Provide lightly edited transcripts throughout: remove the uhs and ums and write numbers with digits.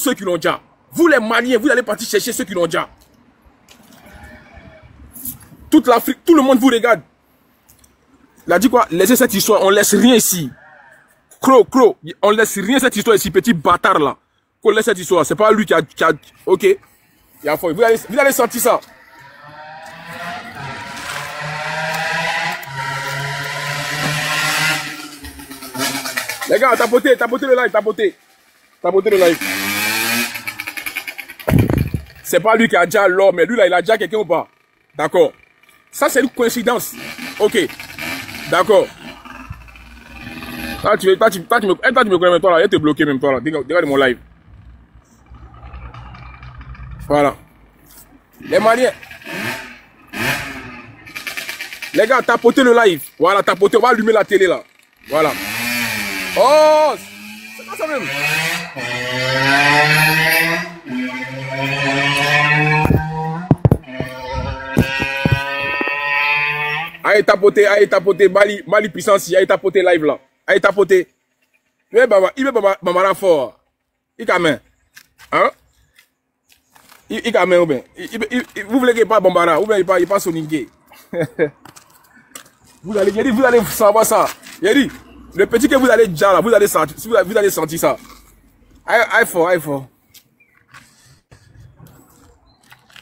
ceux qui l'ont déjà. Vous les Maliens, vous allez partir chercher ceux qui l'ont déjà. Toute l'Afrique, tout le monde vous regarde. Il a dit quoi? Laissez cette histoire, on laisse rien ici. Croc, on laisse rien cette histoire ici, petit bâtard là. Qu'on laisse cette histoire, c'est pas lui qui a... Ok. Il y a vous allez sentir ça. Les gars, tapotez le live, tapotez le live. C'est pas lui qui a déjà l'or, mais lui là, il a déjà quelqu'un ou pas? D'accord. Ça, c'est une coïncidence. Ok. D'accord. Toi, tu me connais même toi là, il te bloqué même toi là. Regarde mon live. Voilà. Les Maliens. Les gars, tapotez le live. Voilà, tapotez. On va allumer la télé là. Voilà. Oh, c'est pas ça même. Allez tapoter, Mali puissance, allez tapoter live là. Allez tapoter. Il veut Bambara fort. Il a main. Hein? Il a main ou bien. Vous voulez qu'il pas Bambara ou bien il pas Sonic. Vous allez savoir ça. Il a dit, le petit que vous allez déjà là, vous allez sentir ça. Aïe fort.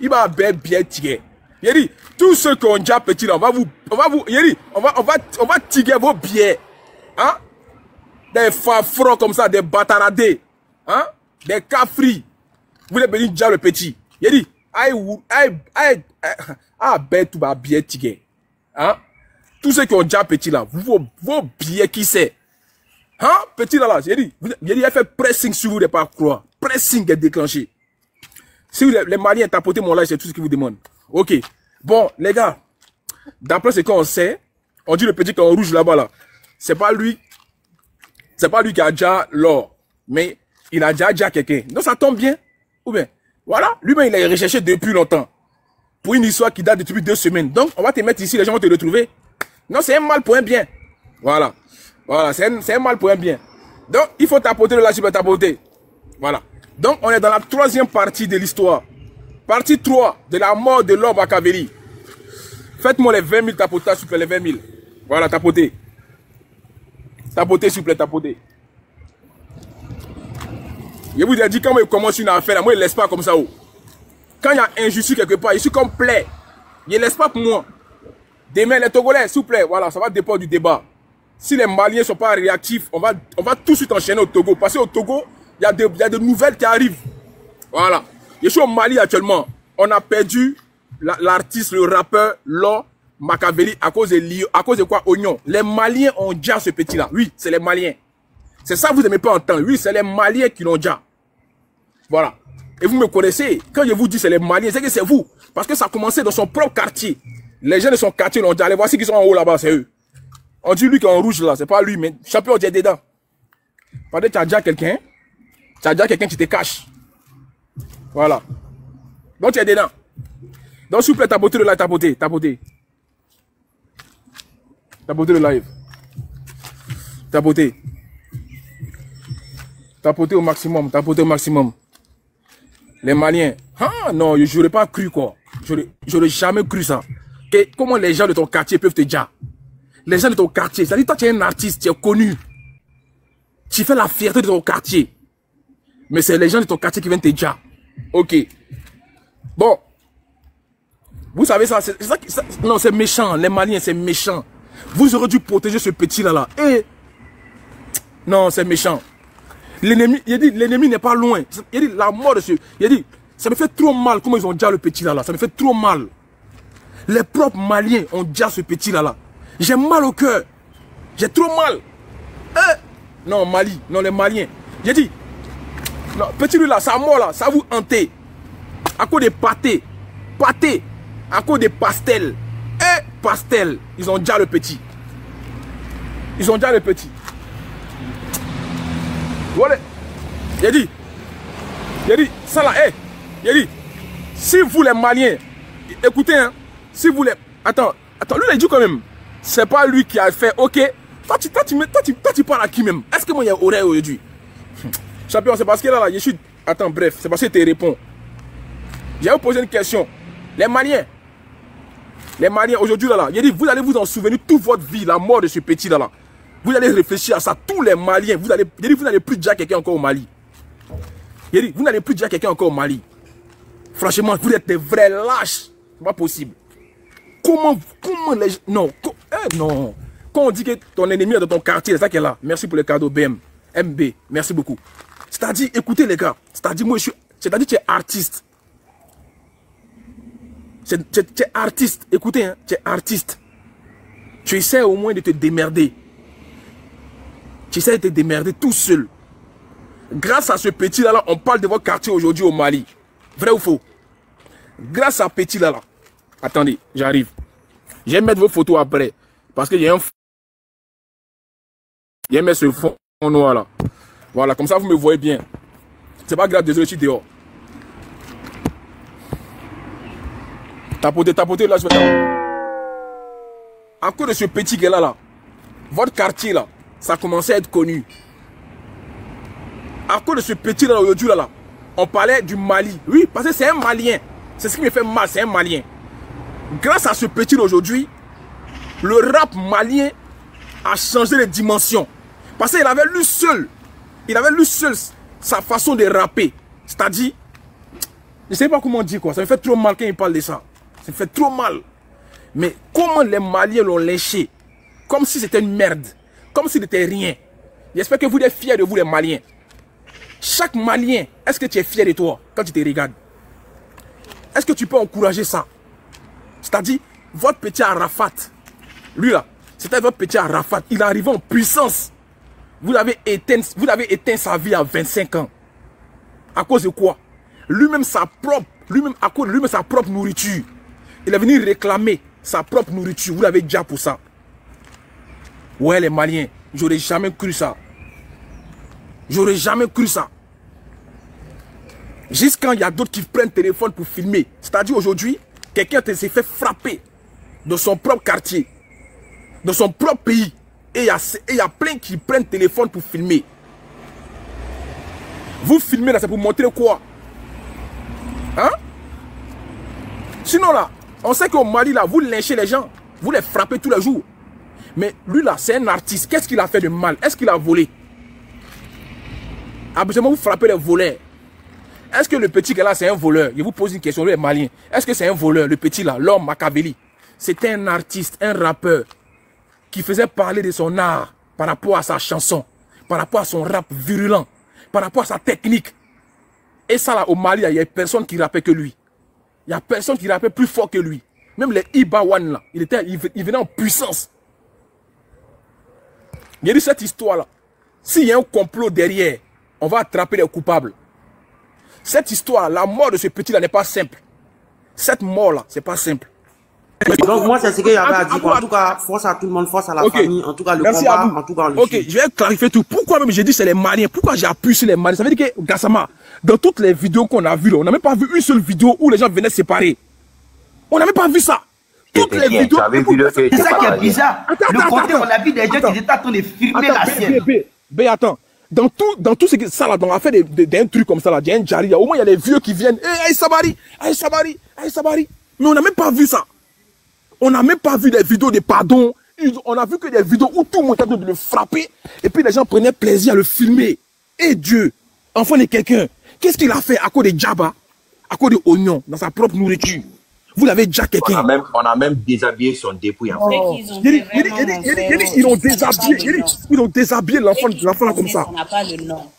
Il va bien tirer. Il a dit, tous ceux qui ont déjà petit là, on va tirer vos billets. Hein? Des fafrons comme ça, des bataradés. Hein? Des cafris. Vous voulez venir déjà le petit. Il a dit, ben tout va bien tirer. Hein? Tous ceux qui ont déjà petit là, vos billets qui c'est. Hein? Petit là, j'ai dit, il a fait pressing sur vous de pas croire. Pressing est déclenché. Si les Maliens tapotez mon live, c'est tout ce qu'ils vous demandent. Ok. Bon, les gars, d'après ce qu'on sait, on dit le petit en rouge là-bas là. C'est pas lui qui a déjà l'or. Mais il a déjà quelqu'un. Donc ça tombe bien. Ou bien, voilà. Lui-même, il a recherché depuis longtemps. Pour une histoire qui date depuis 2 semaines. Donc, on va te mettre ici, les gens vont te retrouver. Non, c'est un mal pour un bien. Voilà. Voilà, c'est un mal pour un bien. Donc, il faut tapoter le live, tapoter. Voilà. Donc, on est dans la 3e partie de l'histoire. Partie 3 de la mort de l'homme Makaveli. Faites-moi les 20 000 tapotages, s'il vous plaît, les 20 000. Voilà, tapotez. Tapotez, s'il vous plaît, tapotez. Je vous ai dit, quand il commence une affaire, moi, il ne laisse pas comme ça. Quand il y a injustice quelque part, je suis complet. Il ne laisse pas pour moi. Demain, les Togolais, s'il vous plaît, voilà, ça va dépendre du débat. Si les Maliens ne sont pas réactifs, on va tout de suite enchaîner au Togo. Parce qu'au Togo, il y a des nouvelles qui arrivent. Voilà. Je suis au Mali actuellement. On a perdu l'artiste, le rappeur, Laure Makaveli à cause de quoi? Oignon. Les Maliens ont déjà ce petit-là. Oui, c'est les Maliens. C'est ça que vous n'aimez pas entendre. Oui, c'est les Maliens qui l'ont déjà. Voilà. Et vous me connaissez. Quand je vous dis c'est les Maliens, c'est que c'est vous. Parce que ça a commencé dans son propre quartier. Les gens de son quartier l'ont déjà. Allez, voici qui sont en haut là-bas, c'est eux. On dit lui qui est en rouge là, c'est pas lui, mais champion dit dedans. Pendant que tu as déjà quelqu'un, qui te cache. Voilà. Donc tu es dedans. Donc s'il vous plaît, tapotez le live, tapotez. Tapotez le live. Tapotez. Tapotez au maximum, Les Maliens. Ah non, je n'aurais pas cru quoi. J'aurais jamais cru ça. Comment les gens de ton quartier peuvent te dire? Les gens de ton quartier, c'est-à-dire toi tu es un artiste, tu es connu. Tu fais la fierté de ton quartier. Mais c'est les gens de ton quartier qui viennent te dire. Ok. Bon. Vous savez ça, non, c'est méchant. Les Maliens, c'est méchant. Vous aurez dû protéger ce petit là. Et non, c'est méchant. L'ennemi, il dit, l'ennemi n'est pas loin. Il dit, la mort de ce... Il dit, ça me fait trop mal comment ils ont déjà le petit là. Ça me fait trop mal. Les propres Maliens ont déjà ce petit là. J'ai mal au cœur. J'ai trop mal. Non, Mali. Non, les Maliens. J'ai dit, non, petit lui là, sa mort là, ça vous hanter. À cause des pâtés. À cause des pastels. Pastel. Ils ont déjà le petit. Voilà. Il a dit, ça là, il a dit, si vous les Maliens, écoutez, hein, si vous les... Attends, lui il a dit quand même, c'est pas lui qui a fait, ok, toi tu parles à qui même? Est-ce que moi il y a oreille aujourd'hui? Champion, c'est parce que là, je suis Attends, bref, c'est parce que tu réponds. Je vais vous poser une question. Les Maliens, aujourd'hui, là, il dit, vous allez vous en souvenir toute votre vie, la mort de ce petit là. Vous allez réfléchir à ça, tous les Maliens. Vous n'allez plus dire quelqu'un encore au Mali. Il dit, vous n'allez plus dire quelqu'un encore au Mali. Franchement, vous êtes des vrais lâches. C'est pas possible. Comment les gens... Non, non. Quand on dit que ton ennemi est dans ton quartier, c'est ça qu'elle est là. Merci pour le cadeau, MB. Merci beaucoup. C'est-à-dire, écoutez les gars, c'est-à-dire, moi, c'est-à-dire, tu es artiste. Tu es artiste. Écoutez, hein, tu es artiste. Tu essaies au moins de te démerder. Tu essaies de te démerder tout seul. Grâce à ce petit-là, on parle de votre quartier aujourd'hui au Mali. Vrai ou faux? Grâce à ce petit-là. Attendez, j'arrive. Je vais mettre vos photos après. Parce qu'il y a un... Je vais mettre ce fond noir là. Voilà, comme ça vous me voyez bien. C'est pas grave, désolé, je suis dehors. Tapotez, là, je vais tapoter. À cause de ce petit gars là, votre quartier là, ça commençait à être connu. À cause de ce petit là, aujourd'hui là, on parlait du Mali. Oui, parce que c'est un Malien. C'est ce qui me fait mal, c'est un Malien. Grâce à ce petit là aujourd'hui, le rap malien a changé de dimension. Parce qu'il avait lu seul. Il avait lu seul sa façon de rapper. C'est-à-dire, je ne sais pas comment dire quoi. Ça me fait trop mal quand il parle de ça. Ça me fait trop mal. Mais comment les Maliens l'ont lynché? Comme si c'était une merde. Comme s'il n'était rien. J'espère que vous êtes fiers de vous les Maliens. Chaque Malien, est-ce que tu es fier de toi quand tu te regardes? Est-ce que tu peux encourager ça? C'est-à-dire, votre petit Arafat, lui là, c'était votre petit Arafat. Il est arrivé en puissance. Vous avez éteint sa vie à 25 ans. À cause de quoi? Lui-même sa propre nourriture. Il est venu réclamer sa propre nourriture. Vous l'avez déjà pour ça. Ouais, les Maliens, j'aurais jamais cru ça. J'aurais jamais cru ça. Juste quand il y a d'autres qui prennent le téléphone pour filmer. C'est-à-dire aujourd'hui, quelqu'un s'est fait frapper dans son propre quartier, dans son propre pays. Et il y a plein qui prennent le téléphone pour filmer. Vous filmez là, c'est pour montrer quoi? Hein? Sinon là, on sait qu'au Mali là, vous lynchez les gens. Vous les frappez tous les jours. Mais lui là, c'est un artiste. Qu'est-ce qu'il a fait de mal? Est-ce qu'il a volé? Absolument, vous frappez les voleurs. Est-ce que le petit gars là, c'est un voleur? Je vous pose une question, lui est malien. Est-ce que c'est un voleur, le petit là, l'homme Machiavelli? C'était un artiste, un rappeur qui faisait parler de son art par rapport à sa chanson, par rapport à son rap virulent, par rapport à sa technique. Et ça là, au Mali, il n'y a personne qui rappait que lui. Il n'y a personne qui rappait plus fort que lui. Même les Ibawan là, il venait en puissance. Il y a dit cette histoire là. S'il y a un complot derrière, on va attraper les coupables. Cette histoire, la mort de ce petit là n'est pas simple. Cette mort là, c'est pas simple. Donc moi c'est ce que j'avais à dire. En tout cas, force à tout le monde, force à la famille. En tout cas, le combat, en tout cas, on ok, je vais clarifier tout. Pourquoi même j'ai dit c'est les Maliens? Pourquoi j'ai appuyé sur les Maliens? Ça veut dire que Gassama, dans toutes les vidéos qu'on a vues, là, on n'a même pas vu une seule vidéo où les gens venaient séparer. On n'a même pas vu ça. Toutes les vidéos. C'est ça qui est bizarre. Le côté, on a vu des gens qui étaient en train de filmer la scène. Attends. Dans tout ce qui ça là, on a fait d'un truc comme ça là, d'un Djari, au moins il y a les vieux qui viennent. Hey Sabari, hey Sabari, hey Sabari. Mais on n'a même pas vu ça. On n'a même pas vu des vidéos de pardon. On a vu que des vidéos où tout le monde était en train de le frapper. Et puis les gens prenaient plaisir à le filmer. Et Dieu, enfant de quelqu'un, qu'est-ce qu'il a fait à cause de Djaba, à cause de oignons, dans sa propre nourriture? Vous l'avez déjà quelqu'un. On a même déshabillé son dépouille. En fait. Ils ont déshabillé l'enfant là comme ça. On n'a pas le nom.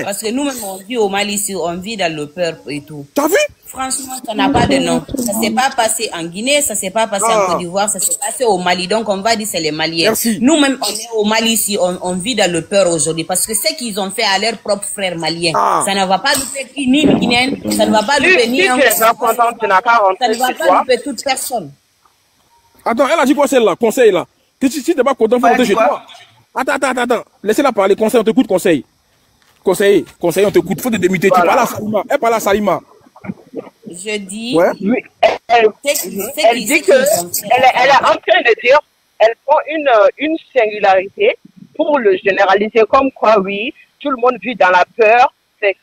Parce que nous-mêmes, on vit au Mali, on vit dans le peur et tout. T'as vu? Franchement, ça n'a pas de nom. Ça ne s'est pas passé en Guinée, ça ne s'est pas passé en Côte d'Ivoire, ça s'est passé au Mali. Donc, on va dire c'est les Maliens. Nous-mêmes, on est au Mali ici, on vit dans le peur aujourd'hui. Parce que ce qu'ils ont fait à leurs propres frères maliens, ça ne va pas louper ni une Guinéenne, ça ne va pas louper ni un... Ça ne va pas louper toute personne. Attends, elle a dit quoi celle-là, conseil là? Si tu n'es pas content, il faut rentrer chez toi. Attends. Laissez-la parler, conseil, on t'écoute, conseil. Conseil, on t'écoute, faut te démuter. Tu parles à Salima, elle parle à Salima. Je dis, elle dit que elle est en train de dire, elle prend une singularité pour le généraliser comme quoi, oui, tout le monde vit dans la peur,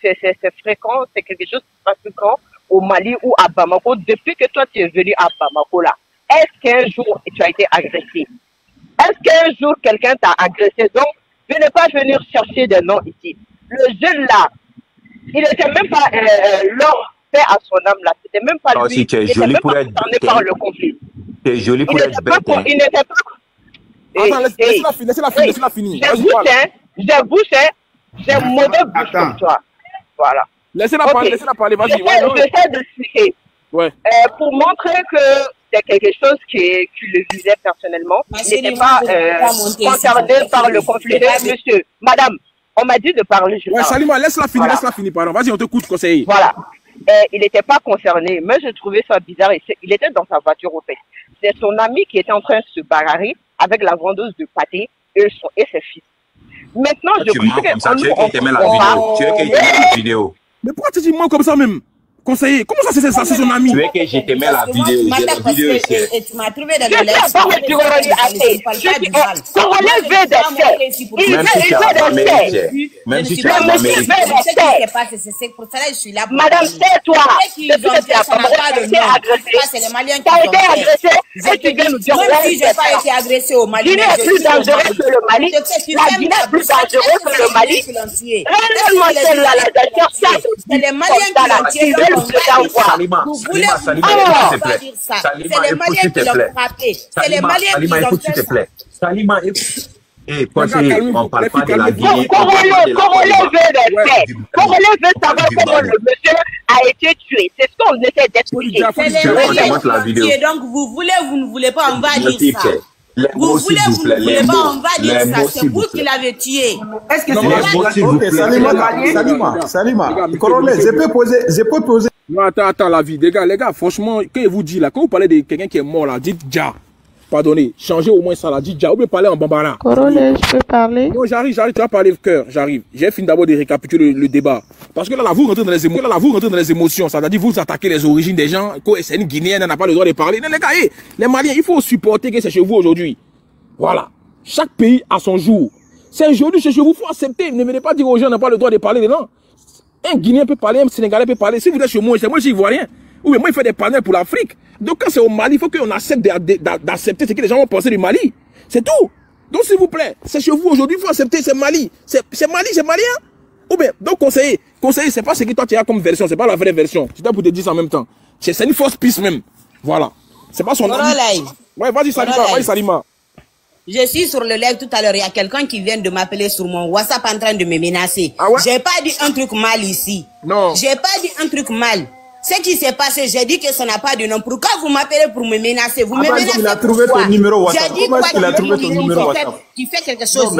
c'est fréquent, c'est quelque chose qui se passe fréquent au Mali ou à Bamako. Depuis que toi, tu es venu à Bamako, là, est-ce qu'un jour, tu as été agressé? Est-ce qu'un jour, quelqu'un t'a agressé? Donc, venez pas venir chercher des noms ici. Le jeune, là, il n'était même pas l'or fait à son âme, là. C'était même pas lui. Si tu es joli pour être bête. Par le conflit. Tu es joli pour être bête. Il n'était pas... Attends, laissez-la finir. J'ai bouché, j'ai mauvais bouche comme toi. Voilà. Laissez-la parler, vas-y. J'essaie d'expliquer. Ouais. Pour montrer que c'est quelque chose qui le visait personnellement. Il n'était pas concerné par le conflit. Monsieur, madame, on m'a dit de parler. Ouais, Salima, laisse-la finir, pardon. Vas-y, on t'écoute, conseiller. Voilà. Il n'était pas concerné, mais je trouvais ça bizarre. Il était dans sa voiture, au fait. C'est son ami qui était en train de se bagarrer avec la vendeuse de pâté et ses fils. Maintenant, je crois que... Tu veux qu'il te mette la vidéo. Mais pourquoi tu dis moi comme ça même? Conseiller, comment ça c'est son ami? Tu veux que je te mette la vidéo? Et tu m'as trouvé dans le lex. Congolais veut des faits. Il veut des faits. Même si tu as pas mérité. C'est pour ça que je suis là. Madame, tais-toi. C'est les Maliens qui ont été agressés. Même si je n'ai pas été agressé au Mali. Guinée est plus dangereux que le Mali. La Guinée est plus dangereux que le Mali. C'est les Maliens qui l'ont Salima, s'il te plaît. C'est les Maliens qui l'ont frappé. C'est les Maliens qui l'ont fait ça. Salima, on parle pas de la Guinée. Congolais veut des faits. Congolais veut savoir comment le monsieur a été tué. C'est ce qu'on essaie d'expliquer. C'est les Maliens. Donc vous voulez, vous ne voulez pas, on va dire ça. Vous voulez, vous ne voulez pas, on va dire ça. C'est vous qui l'avez tué. Est-ce que c'est Salima, Coronet, je peux poser. Non, attends, la vie. Les gars, franchement, quand vous dites là, quand vous parlez de quelqu'un qui est mort là, dites Dja. Pardonnez, changez au moins ça là, dites Dja. Vous pouvez parler en bambara. Coronet, je peux parler? Non, j'arrive, tu vas parler le cœur, j'arrive. J'ai fini d'abord de récapituler le débat. Parce que là, vous rentrez dans les émotions. Ça veut dire vous attaquez les origines des gens. C'est une Guinéenne, elle n'a pas le droit de parler. Non, les gars, les Maliens, il faut supporter que c'est chez vous aujourd'hui. Voilà. Chaque pays a son jour. C'est aujourd'hui chez vous, il faut accepter. Ne venez pas dire aux gens, on n'a pas le droit de parler dedans. Un Guinéen peut parler, un Sénégalais peut parler. Si vous êtes chez moi, c'est moi, j'y vois rien. Ou bien moi, il fait des panels pour l'Afrique. Donc quand c'est au Mali, il faut qu'on accepte d'accepter ce que les gens vont penser du Mali. C'est tout. Donc s'il vous plaît, c'est chez vous aujourd'hui, il faut accepter, c'est Mali. C'est Mali, c'est malien. Ou bien, donc conseiller, c'est pas ce que toi tu as comme version, c'est pas la vraie version. Tu dois pour te dire ça en même temps. C'est une fausse piste même. Voilà. C'est pas son ami. Ouais, vas-y Salima, Je suis sur le live tout à l'heure, il y a quelqu'un qui vient de m'appeler sur mon WhatsApp en train de me menacer. Ah ouais? J'ai pas dit un truc mal ici. Non. J'ai pas dit un truc mal. Ce qui s'est passé, j'ai dit que ça n'a pas de nom. Pourquoi vous m'appelez pour me menacer? Vous me menacez. Il a trouvé ton numéro WhatsApp. J'ai dit quoi? Il a trouvé ton numéro WhatsApp. Qui fait quelque chose.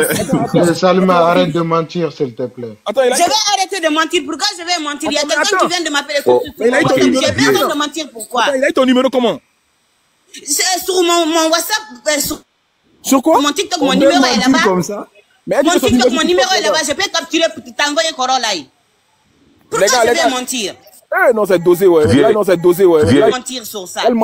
Salima, arrête de mentir, s'il te plaît. Attends, je vais arrêter de mentir. Pourquoi je vais mentir? Il y a quelqu'un qui vient de m'appeler sur WhatsApp. J'ai besoin de mentir. Pourquoi? Il a eu ton numéro comment? Sur mon WhatsApp. Sur quoi? Mon TikTok, mon numéro est là-bas. Comme ça. Mon TikTok, mon numéro est là-bas. Je peux capturer pour t'envoyer Corolla. Pourquoi je vais mentir? Non, c'est dosé, ouais. Non, c'est dosé, ouais. Je vais mentir sur ça. Ils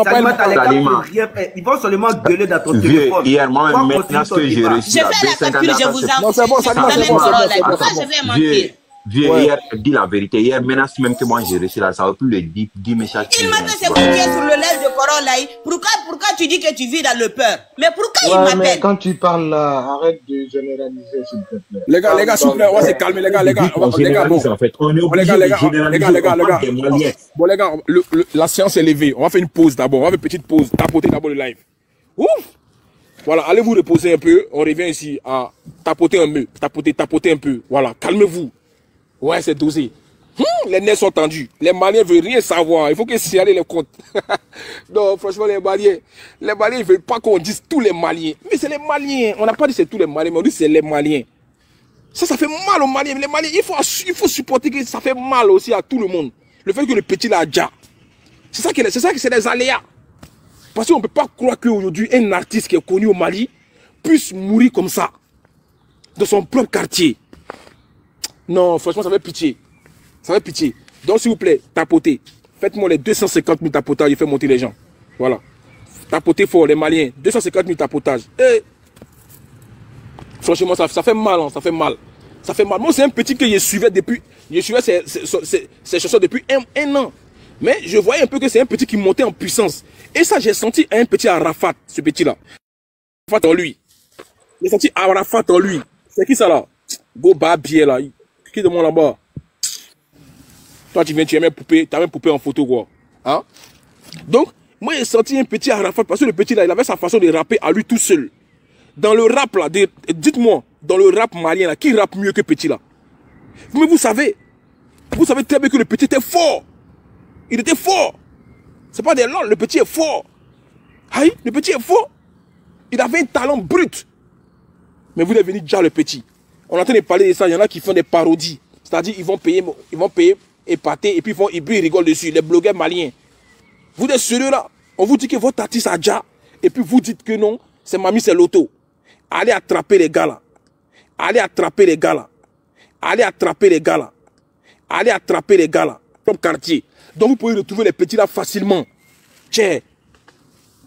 vont seulement gueuler dans ton téléphone. Hier, moi, maintenant, ce que j'ai reçu. Je fais la capture, je vous envoie. Non, c'est bon, ça Pourquoi je vais mentir? Vieux, hier, dis la vérité. Hier, menace même que moi j'ai reçu là, ça aurait pu le 10 messages. Il m'a fait écouter sur le live de Corolla. Pourquoi tu dis que tu vis dans le peur? Mais pourquoi il m'appelle? Mais quand tu parles là, arrête de généraliser, s'il te plaît. Les gars, s'il vous plaît, on va se calmer, les gars, bon. En fait, on est obligé de généraliser. Bon, les gars, la séance est levée. On va faire une pause d'abord. On va faire une petite pause. Tapoter d'abord le live. Ouf! Voilà, allez vous reposer un peu. On revient ici à tapoter un peu. Tapoter un peu. Voilà, calmez-vous. Ouais, c'est dosé. Les nerfs sont tendus. Les Maliens ne veulent rien savoir. Il faut qu'ils signalent les comptes. Non, franchement, les Maliens, ils ne veulent pas qu'on dise tous les Maliens. Mais c'est les Maliens. On n'a pas dit c'est tous les Maliens, mais on dit c'est les Maliens. Ça fait mal aux Maliens. Les Maliens, il faut supporter que ça fait mal aussi à tout le monde. Le fait que le petit là a déjà. C'est ça que c'est des aléas. Parce qu'on ne peut pas croire qu'aujourd'hui, un artiste qui est connu au Mali puisse mourir comme ça. Dans son propre quartier. Non, franchement, ça fait pitié. Ça fait pitié. Donc, s'il vous plaît, tapotez. Faites-moi les 250 000 tapotages et faites monter les gens. Voilà. Tapotez fort, les Maliens. 250 000 tapotages. Et... franchement, ça fait mal, hein, ça fait mal. Ça fait mal. Moi, c'est un petit que je suivais depuis. Je suivais ses chansons depuis un an. Mais je voyais un peu que c'est un petit qui montait en puissance. Et ça, j'ai senti un petit Arafat, ce petit-là. Arafat en lui. J'ai senti Arafat en lui. C'est qui ça là? Go Babier là. Qui de moi là-bas? Toi, tu viens, tu as même poupée en photo, quoi. Hein? Donc, moi, j'ai senti un petit Arafat parce que le petit là, il avait sa façon de rapper à lui tout seul. Dans le rap là, dites-moi, dans le rap malien là, qui rappe mieux que petit là? Mais vous savez très bien que le petit était fort. Il était fort. C'est pas des langues, le petit est fort. Aïe, le petit est fort. Il avait un talent brut. Mais vous devez venir déjà le petit. On est en train de parler de ça, il y en a qui font des parodies. C'est-à-dire, ils vont payer épater et puis ils rigolent dessus, les blogueurs maliens. Vous êtes sérieux là? On vous dit que votre artiste a déjà, et puis vous dites que non, c'est Mamie, c'est l'auto. Allez attraper les gars là. Allez attraper les gars là. Allez attraper les gars là. Allez attraper les gars là. Comme quartier. Donc vous pouvez retrouver les petits là facilement. Tiens.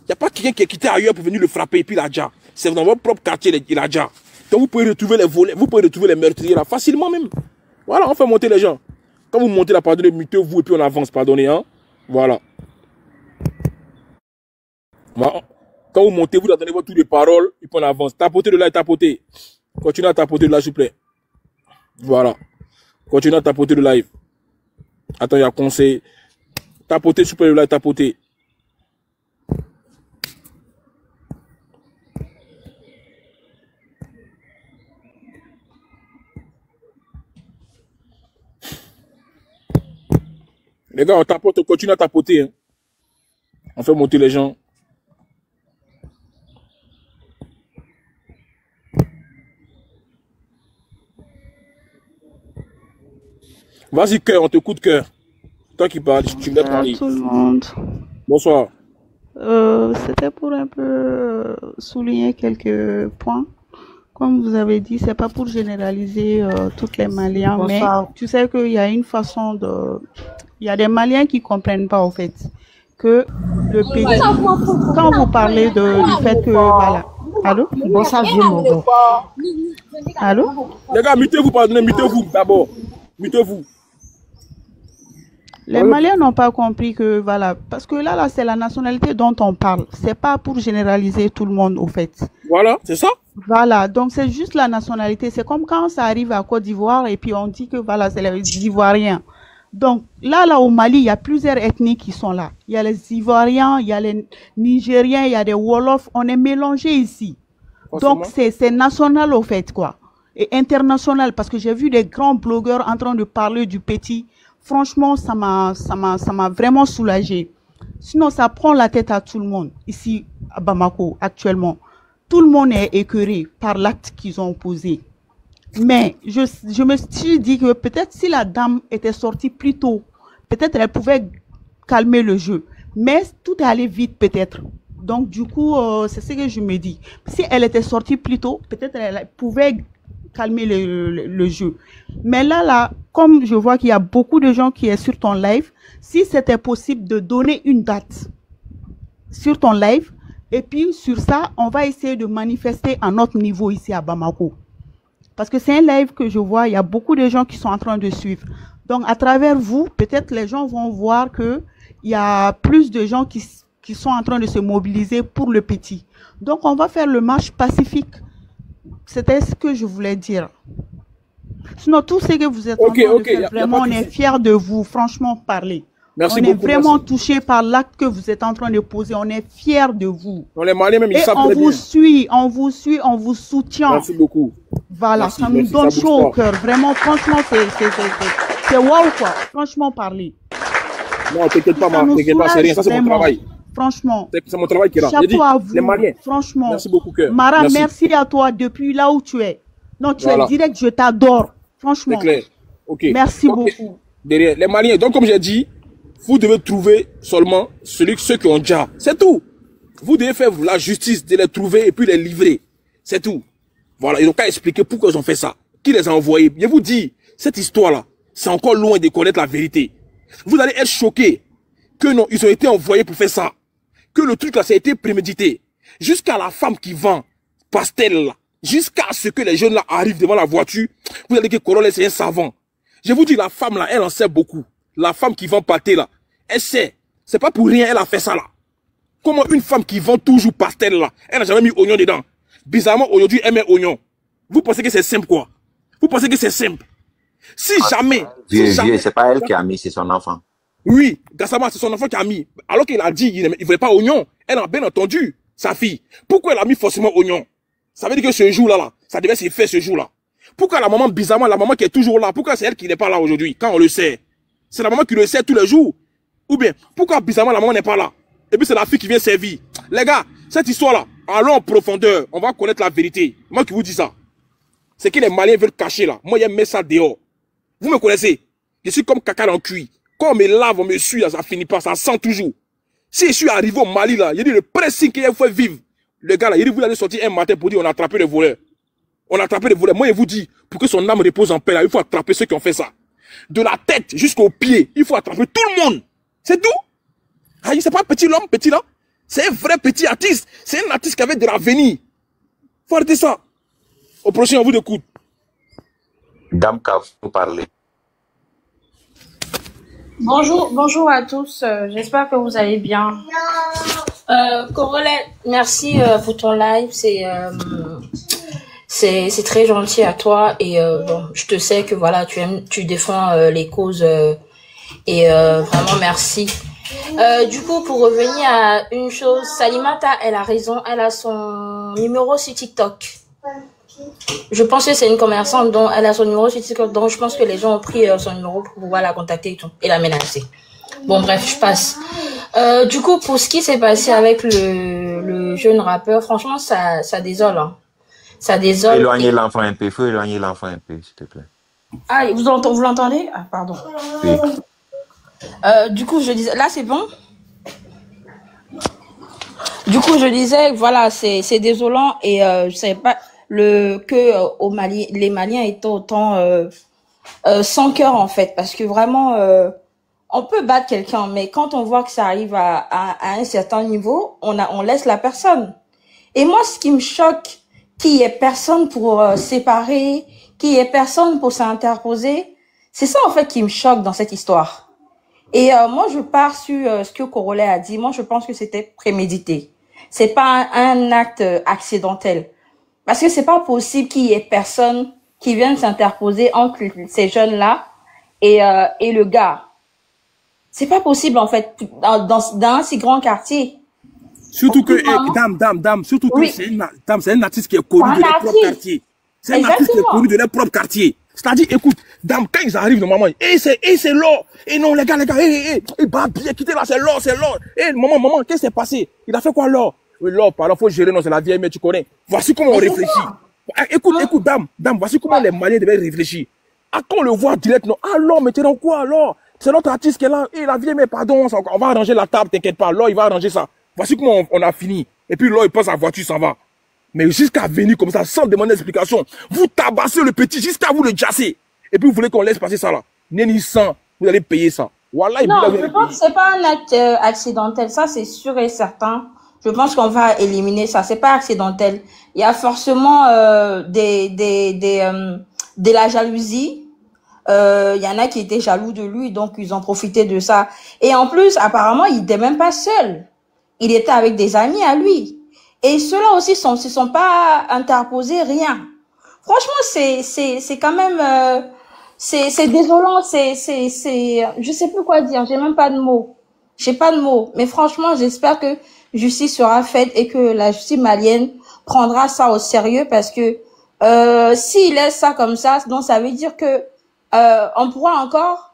Il n'y a pas quelqu'un qui est quitté ailleurs pour venir le frapper et puis il a déjà. C'est dans votre propre quartier, il a déjà. Donc vous pouvez retrouver les volets, vous pouvez retrouver les meurtriers là facilement même. Voilà, on fait monter les gens. Quand vous montez la pardonnez, mutez-vous et puis on avance, pardonnez, hein. Voilà. Voilà. Quand vous montez, vous attendez votre tour de parole et puis on avance. Tapotez de là et tapotez. Continuez à tapoter de là, s'il vous plaît. Voilà. Continuez à tapoter le live. Attends, il y a conseil. Tapotez, s'il vous plaît, de là et tapotez. Les gars, on tapote, on continue à tapoter. Hein. On fait monter les gens. Vas-y, cœur, on te coûte cœur. Toi qui parles, tu voulais parler. Bonsoir tout le monde. Bonsoir. C'était pour un peu souligner quelques points. Comme vous avez dit, c'est pas pour généraliser toutes les Maliens, bonsoir. Mais tu sais qu'il y a une façon de... Il y a des Maliens qui comprennent pas, en fait, que le pays... Quand vous parlez du fait que... Voilà. Allô? Bonsoir, vieux mon. Allô? Les gars, mutez-vous, pardonnez, mutez-vous d'abord. Mutez-vous. Les Maliens n'ont pas compris que, voilà, parce que là, c'est la nationalité dont on parle. C'est pas pour généraliser tout le monde, au fait. Voilà, c'est ça? Voilà, donc c'est juste la nationalité. C'est comme quand ça arrive à Côte d'Ivoire et puis on dit que, voilà, c'est les Ivoiriens. Donc, là, au Mali, il y a plusieurs ethnies qui sont là. Il y a les Ivoiriens, il y a les Nigériens, il y a des Wolofs. On est mélangés ici. Donc, c'est national, au fait, quoi. Et international, parce que j'ai vu des grands blogueurs en train de parler du petit. Franchement, ça m'a vraiment soulagé. Sinon, ça prend la tête à tout le monde, ici, à Bamako, actuellement. Tout le monde est écœuré par l'acte qu'ils ont posé. Mais je me suis dit que peut-être si la dame était sortie plus tôt, peut-être elle pouvait calmer le jeu. Mais tout est allé vite peut-être. Donc du coup, c'est ce que je me dis. Si elle était sortie plus tôt, peut-être elle pouvait calmer le jeu. Mais là, comme je vois qu'il y a beaucoup de gens qui sont sur ton live, si c'était possible de donner une date sur ton live, et puis sur ça, on va essayer de manifester à notre niveau ici à Bamako. Parce que c'est un live que je vois, il y a beaucoup de gens qui sont en train de suivre. Donc, à travers vous, peut-être les gens vont voir qu'il y a plus de gens qui sont en train de se mobiliser pour le petit. Donc, on va faire le marche pacifique. C'était ce que je voulais dire. Sinon, tout ce que vous êtes en train de faire, vraiment, on est fiers de vous, franchement, parler. Merci on beaucoup, est vraiment touché par l'acte que vous êtes en train de poser. On est fiers de vous. On les Maliens même, ils savent on vous suit, on vous soutient. Merci beaucoup. Voilà, merci, ça nous donne chaud au cœur. Vraiment, franchement, c'est waouh quoi. Franchement, parler. Non, t'inquiète pas, t'inquiète pas, c'est rien. Ça, c'est mon travail. Franchement. C'est mon travail qui est là. Chapeau à vous. Les Maliens. Franchement. Merci beaucoup, cœur. Mara, merci à toi depuis là où tu es. Non, tu es direct, je t'adore. Franchement. C'est clair. Ok. Merci beaucoup. Derrière, les Maliens. Donc, comme j'ai dit, vous devez trouver seulement ceux qui ont déjà. C'est tout. Vous devez faire la justice de les trouver et puis les livrer. C'est tout. Voilà. Ils n'ont qu'à expliquer pourquoi ils ont fait ça. Qui les a envoyés. Je vous dis, cette histoire-là, c'est encore loin de connaître la vérité. Vous allez être choqués que non, ils ont été envoyés pour faire ça. Que le truc là, ça a été prémédité. Jusqu'à la femme qui vend pastel là. Jusqu'à ce que les jeunes là arrivent devant la voiture, vous allez dire que Corolla c'est un savant. Je vous dis, la femme là, elle en sait beaucoup. La femme qui vend pâté là, elle sait. C'est pas pour rien, elle a fait ça là. Comment une femme qui vend toujours pastel là, elle n'a jamais mis oignon dedans. Bizarrement, aujourd'hui, elle met oignon. Vous pensez que c'est simple quoi? Vous pensez que c'est simple? Si jamais... c'est pas elle qui a mis, c'est son enfant. Oui, Gassama, c'est son enfant qui a mis. Alors qu'il a dit, il ne voulait pas oignon. Elle a bien entendu sa fille. Pourquoi elle a mis forcément oignon? Ça veut dire que ce jour-là, ça devait se faire ce jour-là. Pourquoi la maman, bizarrement, la maman qui est toujours là, pourquoi c'est elle qui n'est pas là aujourd'hui, quand on le sait? C'est la maman qui le sait tous les jours. Ou bien, pourquoi bizarrement la maman n'est pas là? Et puis c'est la fille qui vient servir. Les gars, cette histoire-là, allons en profondeur, on va connaître la vérité. Moi qui vous dis ça. C'est que les Maliens veulent cacher là. Moi, ils mettent ça dehors. Vous me connaissez? Je suis comme caca dans le cuit. Quand on me lave, on me suit, là, ça finit pas, ça sent toujours. Si je suis arrivé au Mali là, il dit le pressing qu'il faut vivre. Le gars là, il dit vous allez sortir un matin pour dire on a attrapé les voleurs. On a attrapé les voleurs. Moi, je vous dis, pour que son âme repose en paix là, il faut attraper ceux qui ont fait ça. De la tête jusqu'aux pieds, il faut attraper tout le monde. C'est tout. Ah, c'est pas petit l'homme, petit là. C'est un vrai petit artiste. C'est un artiste qui avait de l'avenir. Faut arrêter ça. Au prochain, on vous écoute. Dame Ka, vous parlez. Bonjour à tous. J'espère que vous allez bien. Corolla, merci pour ton live. C'est très gentil à toi et bon, je te sais que voilà, tu défends les causes et vraiment merci. Du coup, pour revenir à une chose, Salimata, elle a raison, elle a son numéro sur TikTok. Je pense que c'est une commerçante dont elle a son numéro sur TikTok, donc je pense que les gens ont pris son numéro pour pouvoir la contacter et tout, et la menacer. Bon bref, je passe. Du coup, pour ce qui s'est passé avec le jeune rappeur, franchement, ça désole. Hein. Ça désole. Éloignez l'enfant un peu, il faut éloigner l'enfant un peu, s'il te plaît. Ah, vous l'entendez? Ah, pardon. Oui. Du coup, je disais, là c'est bon. Du coup, je disais, voilà, c'est désolant et je savais pas au Mali, les Maliens étaient autant sans cœur en fait, parce que vraiment, on peut battre quelqu'un, mais quand on voit que ça arrive à un certain niveau, on laisse la personne. Et moi, ce qui me choque, qu'il y ait personne pour séparer, qu'il y ait personne pour s'interposer, c'est ça en fait qui me choque dans cette histoire. Et moi, je pars sur ce que Corolla a dit. Moi, je pense que c'était prémédité. C'est pas un acte accidentel. Parce que c'est pas possible qu'il y ait personne qui vienne s'interposer entre ces jeunes-là et le gars. C'est pas possible, en fait, dans un si grand quartier. Surtout que, dame, surtout que c'est un artiste qui est connu de leur propre quartier. C'est un artiste qui est connu de leur propre quartier. C'est-à-dire, écoute, dame, quand ils arrivent normalement, c'est l'or. Et non, les gars, bah, bien quitter là, c'est l'or. Maman, qu'est-ce qui s'est passé? Il a fait quoi l'or? Oui, l'or, pardon, faut gérer, non, c'est la vieille, mais tu connais. Voici comment on réfléchit. Écoute, dame, voici comment les Maliens devaient réfléchir. Ah, quand on le voit direct, non, alors, mais t'es dans quoi, alors? C'est notre artiste qui est là. Et la vieille, mais pardon, on va arranger la table, t'inquiète pas. L'or, il va arranger ça. Voici comment on a fini. Et puis l'or, il passe à la voiture, ça va. Mais jusqu'à venir comme ça, sans demander d'explication, vous tabassez le petit jusqu'à vous le jasser. Et puis vous voulez qu'on laisse passer ça là. Nenni sans, vous allez payer ça. Voilà, non, je pense que c'est pas un acte accidentel. Ça, c'est sûr et certain. Je pense qu'on va éliminer ça. C'est pas accidentel. Il y a forcément de la jalousie. Il y en a qui étaient jaloux de lui, donc ils ont profité de ça. Et en plus, apparemment, il était même pas seul. Il était avec des amis à lui. Et ceux-là aussi se sont pas interposés, rien. Franchement, c'est quand même, c'est désolant, je sais plus quoi dire, j'ai même pas de mots. J'ai pas de mots. Mais franchement, j'espère que justice sera faite et que la justice malienne prendra ça au sérieux parce que, s'il laisse ça comme ça, donc ça veut dire que,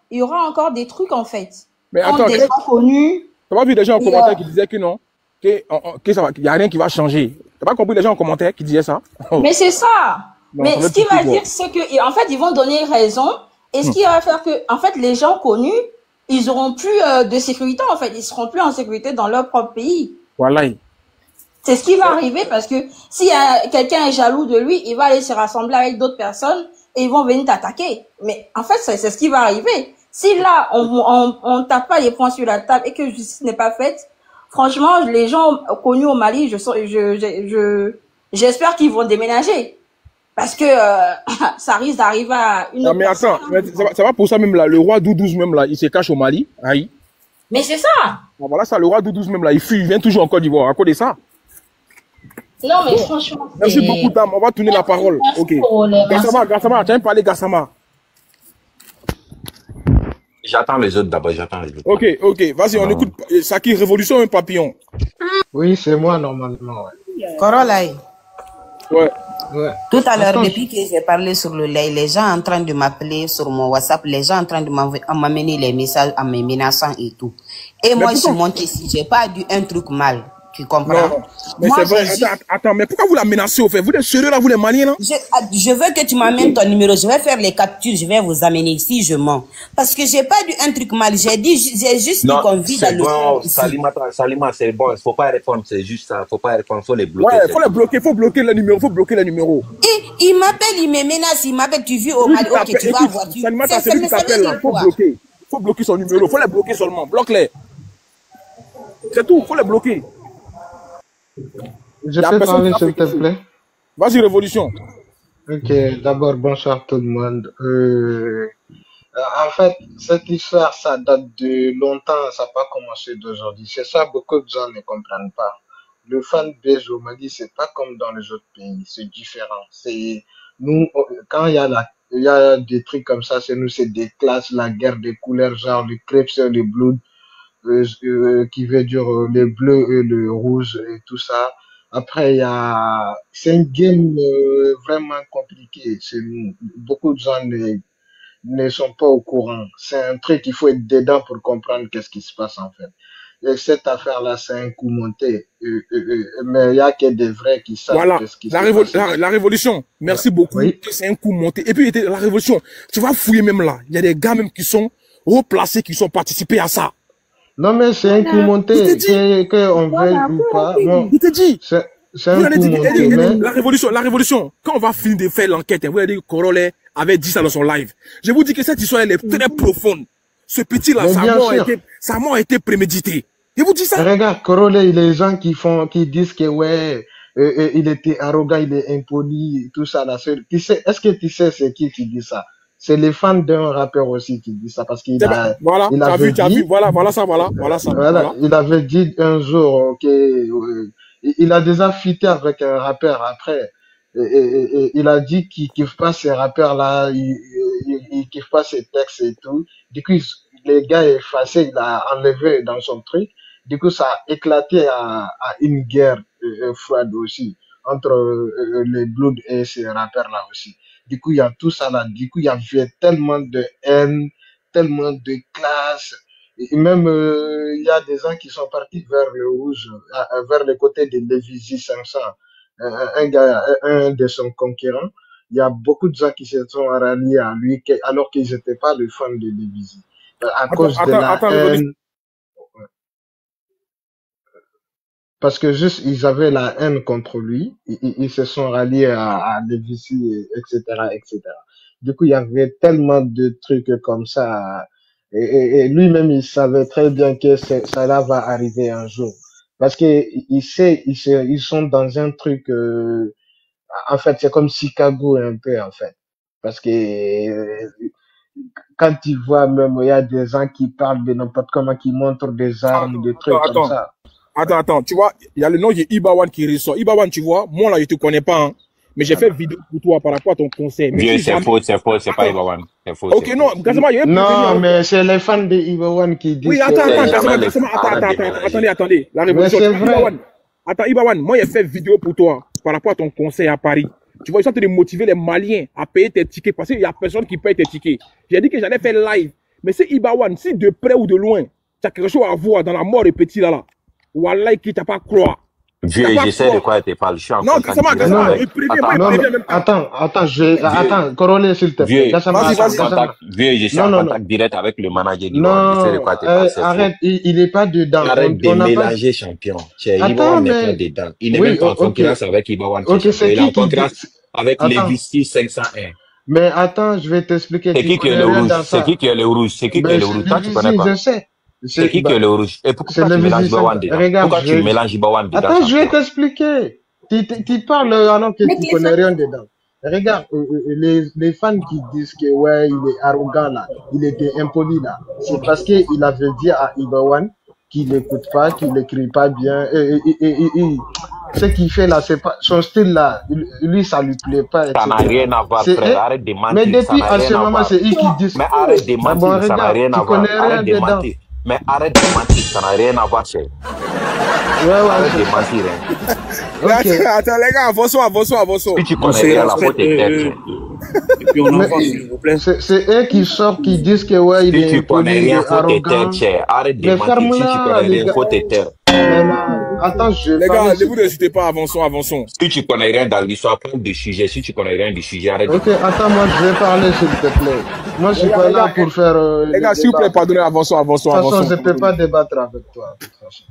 il y aura encore des trucs, en fait. Mais attends, des gens connus. T'as pas vu des gens en commentaire qui disaient que non? Que ça va, qu'il n'y a rien qui va changer. T'as pas compris les gens en commentaire qui disaient ça? Mais c'est ça. Non, mais ce qui va dire, c'est que, en fait, ils vont donner raison. Et ce qui va faire que, en fait, les gens connus, ils auront plus de sécurité, en fait. Ils seront plus en sécurité dans leur propre pays. Voilà. C'est ce qui va arriver parce que si quelqu'un est jaloux de lui, il va aller se rassembler avec d'autres personnes et ils vont venir t'attaquer. Mais en fait, c'est ce qui va arriver. Si là, on tape pas les points sur la table et que justice n'est pas faite, franchement, les gens connus au Mali, j'espère qu'ils vont déménager. Parce que ça risque d'arriver à une... Non, mais attends, ça va pour ça même là. Le roi Doudouz même là, il se cache au Mali. Aïe. Mais c'est ça. Bon, voilà ça, le roi Doudouz même là, il fuit, il vient toujours en Côte d'Ivoire à cause de ça. Non, mais franchement... Merci beaucoup, dame. On va tourner la parole. Ok. Gassama, tu as parlé Gassama. J'attends les autres d'abord, Ok, vas-y, on écoute. Saki, révolution un papillon. Oui, c'est moi normalement. Ouais. Corolaï. Ouais. Tout à l'heure, depuis que j'ai parlé sur le lait, les gens en train de m'appeler sur mon WhatsApp, les gens en train de m'amener les messages en me menaçant et tout. Et moi, je suis montée ici, j'ai pas dit un truc mal. Tu comprends? Non, mais c'est vrai. Attends, mais pourquoi vous la menacez au fait? Vous êtes sérieux là, vous les Maliens, non? Je veux que tu m'amènes ton numéro. Je vais faire les captures. Je vais vous amener ici. Je mens. Parce que j'ai pas dit un truc mal. J'ai juste dit qu'on vit dans le bon, Salima, c'est bon. Il faut pas répondre. C'est juste ça. Faut pas répondre. Faut les bloquer. Ouais, faut les bloquer. Faut bloquer le numéro. Faut bloquer le numéro. Et il m'appelle, il me menace. Il m'appelle. Tu vis au Mali. Ok, tu vas voir. Salima, c'est lui qui t'appelle là. Faut bloquer. Faut bloquer son numéro. Faut les bloquer seulement. Bloque-les. C'est tout. Faut les bloquer. Je peux parler, s'il te plaît? Vas-y, révolution. Ok, d'abord, bonsoir tout le monde. En fait, cette histoire, ça date de longtemps, ça n'a pas commencé d'aujourd'hui. C'est ça, beaucoup de gens ne comprennent pas. Le fanbase au Mali, c'est pas comme dans les autres pays, c'est différent. C'est nous, quand il y a des trucs comme ça, c'est nous, c'est des classes, la guerre des couleurs, genre le crêpes et le blood. Qui veut dire le bleu et le rouge et tout ça. Après, c'est une game vraiment compliquée. Beaucoup de gens ne sont pas au courant. C'est un truc, il faut être dedans pour comprendre qu'est-ce qui se passe en fait. Et cette affaire-là, c'est un coup monté. Mais il n'y a que des vrais qui savent qu'est-ce qui se passe. La révolution, merci beaucoup. Oui. C'est un coup monté. Et puis, la révolution, tu vas fouiller même là. Il y a des gars même qui sont replacés, qui sont participés à ça. Non, mais c'est un coup monté, qu'on veuille ou pas. Non, il te dit. C'est un coup monté. La révolution, quand on va finir de faire l'enquête, vous allez dire que Korole avait dit ça dans son live. Je vous dis que cette histoire, elle est très profonde. Ce petit-là, sa mort a été préméditée. Je vous dis ça. Regarde, Korole, les gens qui disent que ouais, il était arrogant, il est impoli, tout ça, là. Est-ce que tu sais c'est qui dit ça? C'est les fans d'un rappeur aussi qui dit ça parce qu'il a, voilà, il avait dit, voilà ça. Il avait dit un jour il a déjà fité avec un rappeur après. Et il a dit qu'il kiffe pas ces rappeurs là, il kiffe pas ces textes et tout. Du coup, les gars est effacé, il a enlevé dans son truc. Du coup, ça a éclaté à une guerre froide aussi entre les Bloods et ces rappeurs là aussi. Du coup, il y a tout ça là. Du coup, il y avait tellement de haine, tellement de classe. Et même, il y a des gens qui sont partis vers le rouge, vers le côté de Lévizy 500. Un de son concurrent. Il y a beaucoup de gens qui se sont ralliés à lui, alors qu'ils n'étaient pas les fans de Lévizy. À cause de la haine. Parce que juste, ils avaient la haine contre lui. Ils se sont ralliés à Lévizy, etc., etc. Du coup, il y avait tellement de trucs comme ça. Et lui-même, il savait très bien que ça là va arriver un jour. Parce que ils sont dans un truc, en fait, c'est comme Chicago un peu, en fait. Parce que, quand tu vois même, il y a des gens qui parlent de n'importe comment, qui montrent des armes, des trucs comme ça. Attends, tu vois, il y a le nom de Ibawan qui ressort. Ibawan, tu vois, moi là, je te connais pas, hein, mais j'ai fait vidéo pour toi par rapport à ton conseil. Vieux, c'est faux, c'est pas Ibawan. C'est faux. Ok, non, Gassama, il y a non, mais c'est les fans de Ibawan qui disent. Oui, attendez, la révolution. Ibawan, moi, j'ai fait vidéo pour toi par rapport à ton conseil à Paris. Tu vois, ils sont en train de motiver les Maliens à payer tes tickets parce qu'il y a personne qui paye tes tickets. J'ai dit que j'allais faire live. Mais c'est Ibawan, si de près ou de loin, tu as quelque chose à voir dans la mort des petits là. Wallah, qui t'a pas croire. Vieux, j'essaie de quoi tu parles. Je suis en non, Gassama, attends, Korole, s'il te plaît. Vieux, je suis en contact direct avec le manager d'Ibawan. J'essaie de quoi tu parles. Arrête, il est pas dedans. Arrête de mélanger champion. Ibawan n'est pas dedans. Il n'est même pas en concurrence avec Ibawan. Il est en concurrence avec Lévizy 501. Mais attends, je vais t'expliquer. C'est qui qui est le rouge? C'est qui qui est le rouge? C'est qui qui est le rouge? Toi, tu connais pas. Je sais. C'est qui est le rouge? Et pourquoi tu mélanges Ibawan dedans? Pourquoi tu mélanges Ibawan dedans? Attends, je vais t'expliquer. Tu parles alors que tu connais rien dedans. Regarde, les fans qui disent que ouais, il est arrogant là, il était impoli là, c'est parce qu'il avait dit à Ibawan qu'il n'écoute pas, qu'il n'écrit pas bien. Ce qu'il fait là, c'est pas son style là, lui ça lui plaît pas. Ça n'a rien à voir, frère. Arrête de mentir. Mais depuis à ce moment, c'est eux qui disent. Mais arrête de mentir, bon, ça n'a rien à voir. Arrête de mentir. Mais arrête de mentir, ça n'a rien à voir, cher. Arrête de mentir. Okay. Attends, les gars, avançons. Si tu connais la faute est telle. Et puis on avance, s'il vous plaît. C'est eux qui sortent, qui disent que ouais, il est Si tu connais rien, faute est telle, cher. Arrête de mentir. Si tu connais rien, faute est telle. Attends, les gars, ne vous n'hésitez pas, avançons. Si tu connais rien dans l'histoire, parle de sujet. Si tu connais rien du sujet, arrête. Ok, attends, moi je vais parler s'il te plaît. Moi je suis pas là pour faire. Les gars, s'il vous plaît, pardonnez, avançons. De toute façon, je ne peux pas débattre avec toi. De toute façon.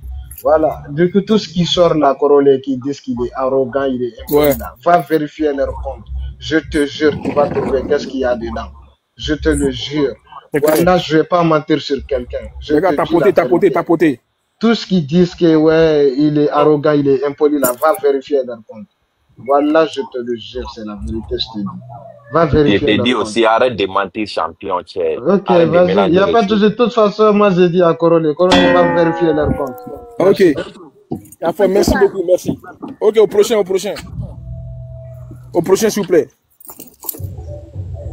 Voilà, du coup, tout ce qui sort là, Korole, qui disent qu'il est arrogant, il est impoli, va vérifier leur compte. Je te jure, tu vas trouver qu'est-ce qu'il y a dedans. Je te le jure. Voilà, je ne vais pas mentir sur quelqu'un. Les gars, tapoter. Tout ce qui disent que ouais, il est arrogant, il est impoli là, va vérifier leur compte. Voilà, je te le jure, c'est la vérité, je te dis. Va vérifier. Je te dis aussi, arrête de mentir, champion. Ok, vas-y, il n'y a pas de toute façon, moi je dis à Korole va vérifier leur compte. Ok. Merci beaucoup, merci. Ok, au prochain. Au prochain, s'il vous plaît.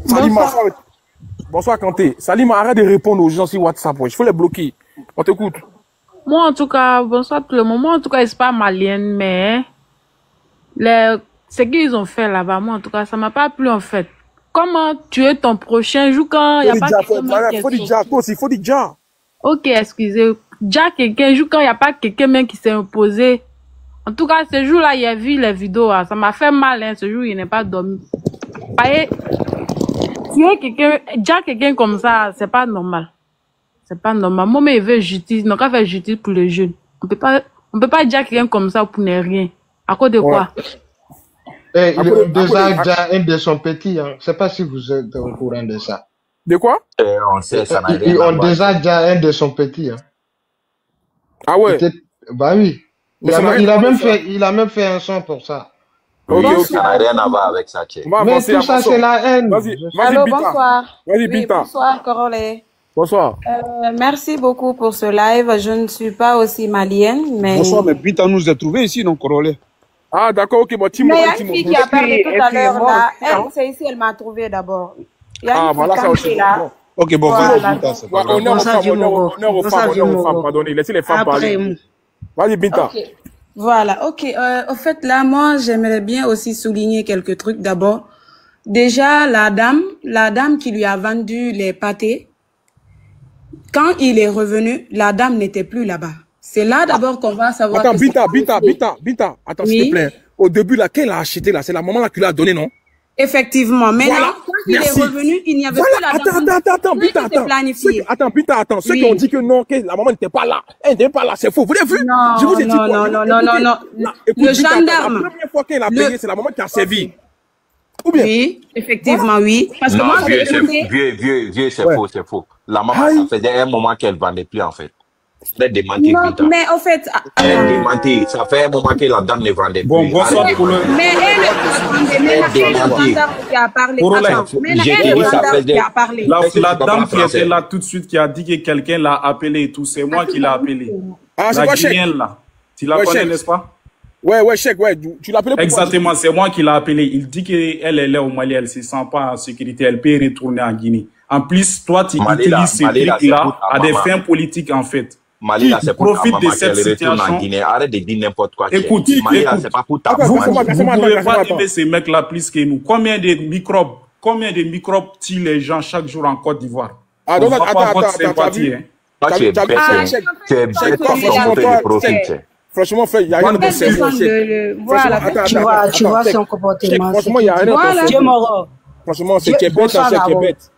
Salima, bonsoir Kanté. Salima, arrête de répondre aux gens sur WhatsApp. Il faut les bloquer. On t'écoute. Moi, en tout cas, bonsoir tout le monde. Moi, en tout cas, c'est pas malienne, mais ce qu'ils ont fait là-bas, moi, en tout cas, ça m'a pas plu en fait. Comment tuer ton prochain jour quand il n'y a pas quelqu'un faut dire Jack aussi, faut dire Jack. Ok, excusez. Jack, quelqu'un jour quand il n'y a pas quelqu'un même qui s'est imposé. En tout cas, ce jour-là, il a vu les vidéos. Hein. Ça m'a fait mal, hein. Ce jour, il n'est pas dormi. Voyez, tuer quelqu'un, Jack, quelqu'un comme ça, c'est pas normal. C'est pas normal. Moi, mais il veut justice. Donc, on fait justice pour les jeunes. On peut pas dire quelqu'un comme ça pour ne rien. À cause de quoi? Il a déjà un de son petit, hein. Je sais pas si vous êtes au courant de ça. De quoi? On sait, ça n'a rien Ils à ont voir. déjà un de son petit, hein. Ah ouais? Bah oui. Il a même fait un son pour ça. Oui, ça n'a rien à voir avec ça, Tché. Mais tout ça, c'est la haine. Vas-y, Allô, bonsoir. Vas-y, Binta. Bonsoir, Korole. Bonsoir. Merci beaucoup pour ce live. Je ne suis pas aussi malienne, mais... Bonsoir, mais Binta nous a trouvé ici, donc, Korole. Ah, d'accord, ok, bon, Timo. Mais il y a une fille qui a parlé tout à l'heure, là. C'est ici, elle m'a trouvé d'abord. Il y a une voilà, ça aussi. là. Ok, bon, voilà. Honneur aux femmes, pardonnez, laissez les femmes parler. Vas-y, Binta. Okay. Voilà, ok. Au fait, là, moi, j'aimerais bien aussi souligner quelques trucs. D'abord, déjà, la dame qui lui a vendu les pâtés, quand il est revenu, la dame n'était plus là-bas. C'est là d'abord qu'on va savoir. Attends, Binta, attends, s'il te plaît. Au début, là, qu'elle a acheté, là, c'est la maman là qui l'a donné, non? Effectivement. Mais voilà. Quand il est revenu, il n'y avait plus la dame. Attends, Binta, attends. Ceux qui ont dit que non, que la maman n'était pas là. Elle n'était pas là, c'est faux. Vous l'avez vu? Non, je vous ai dit non. Écoute, le gendarme. La première fois qu'elle a payé, c'est la maman qui a servi. Ou bien? Oui, effectivement, oui. Parce que non, moi, vieux, c'est faux. La maman, ça faisait un moment qu'elle vendait plus, en fait. Elle démentit, non, mais en fait... Elle démentit. Ça fait un moment que la dame ne vendait plus. Bon, bonsoir pour le... Mais elle, le gendarme qui a parlé. La dame qui était là tout de suite, qui a dit que quelqu'un l'a appelé et tout, c'est moi qui l'ai appelé. Ah, c'est quoi, Cheikh? Là. Tu la connais, n'est-ce pas? Ouais, Cheikh, ouais. Tu l'appelais pour exactement, c'est moi qui l'ai appelé. Il dit qu'elle est là au Mali, elle se sent pas en sécurité, elle peut retourner en Guinée. En plus, toi, tu utilises ces trucs-là à des fins politiques, en fait. Mali, là, c'est pour profite de cette situation. Arrête de dire n'importe quoi. Écoute, Mali, là, c'est pas pour ta vous ne pouvez pas aimer ces mecs-là plus que nous. Combien de microbes tuent les gens chaque jour en Côte d'Ivoire? Ah, donc, attends, toi, tu es bête, tu es bête, franchement, il n'y a rien de sérieux. Voilà, tu vois son comportement. Franchement, il n'y a rien de sérieux. Franchement, c'est bête.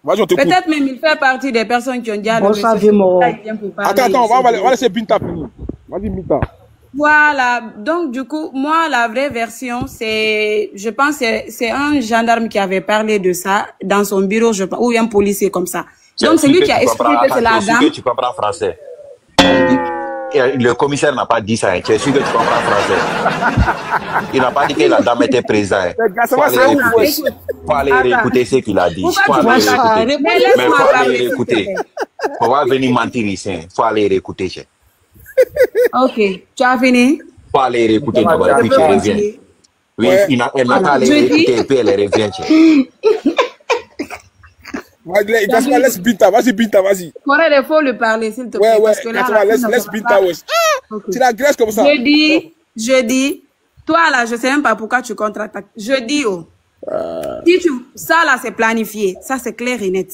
Peut-être même il fait partie des personnes qui ont déjà... Attends, on va laisser Binta finir. Vas-y, Binta. Voilà, donc du coup, moi, la vraie version, c'est, je pense, c'est un gendarme qui avait parlé de ça dans son bureau, je pense, ou un policier comme ça. Donc c'est lui qui a expliqué que c'est la dame... Tu comprends français? le commissaire n'a pas dit ça. Hein. Tu es sûr que tu comprends français? Il n'a pas dit que la dame était présente. Faut aller réécouter ce qu'il a dit. Faut aller réécouter. Mais faut aller réécouter. On va venir mentir ici. Faut aller réécouter. Ok, tu as fini? Faut aller réécouter d'abord, puis tu reviens. Oui, elle n'a pas aller réécouter et puis elle revient. Laisse Binta, vas-y Binta, vas-y. Il faut le parler, s'il te plaît. Ouais, parce que là, laisse Binta, ouais. Tu la graisses comme ça. Je dis, toi là, je sais même pas pourquoi tu contre-attaques. Je dis, ça là, c'est planifié. Ça, c'est clair et net.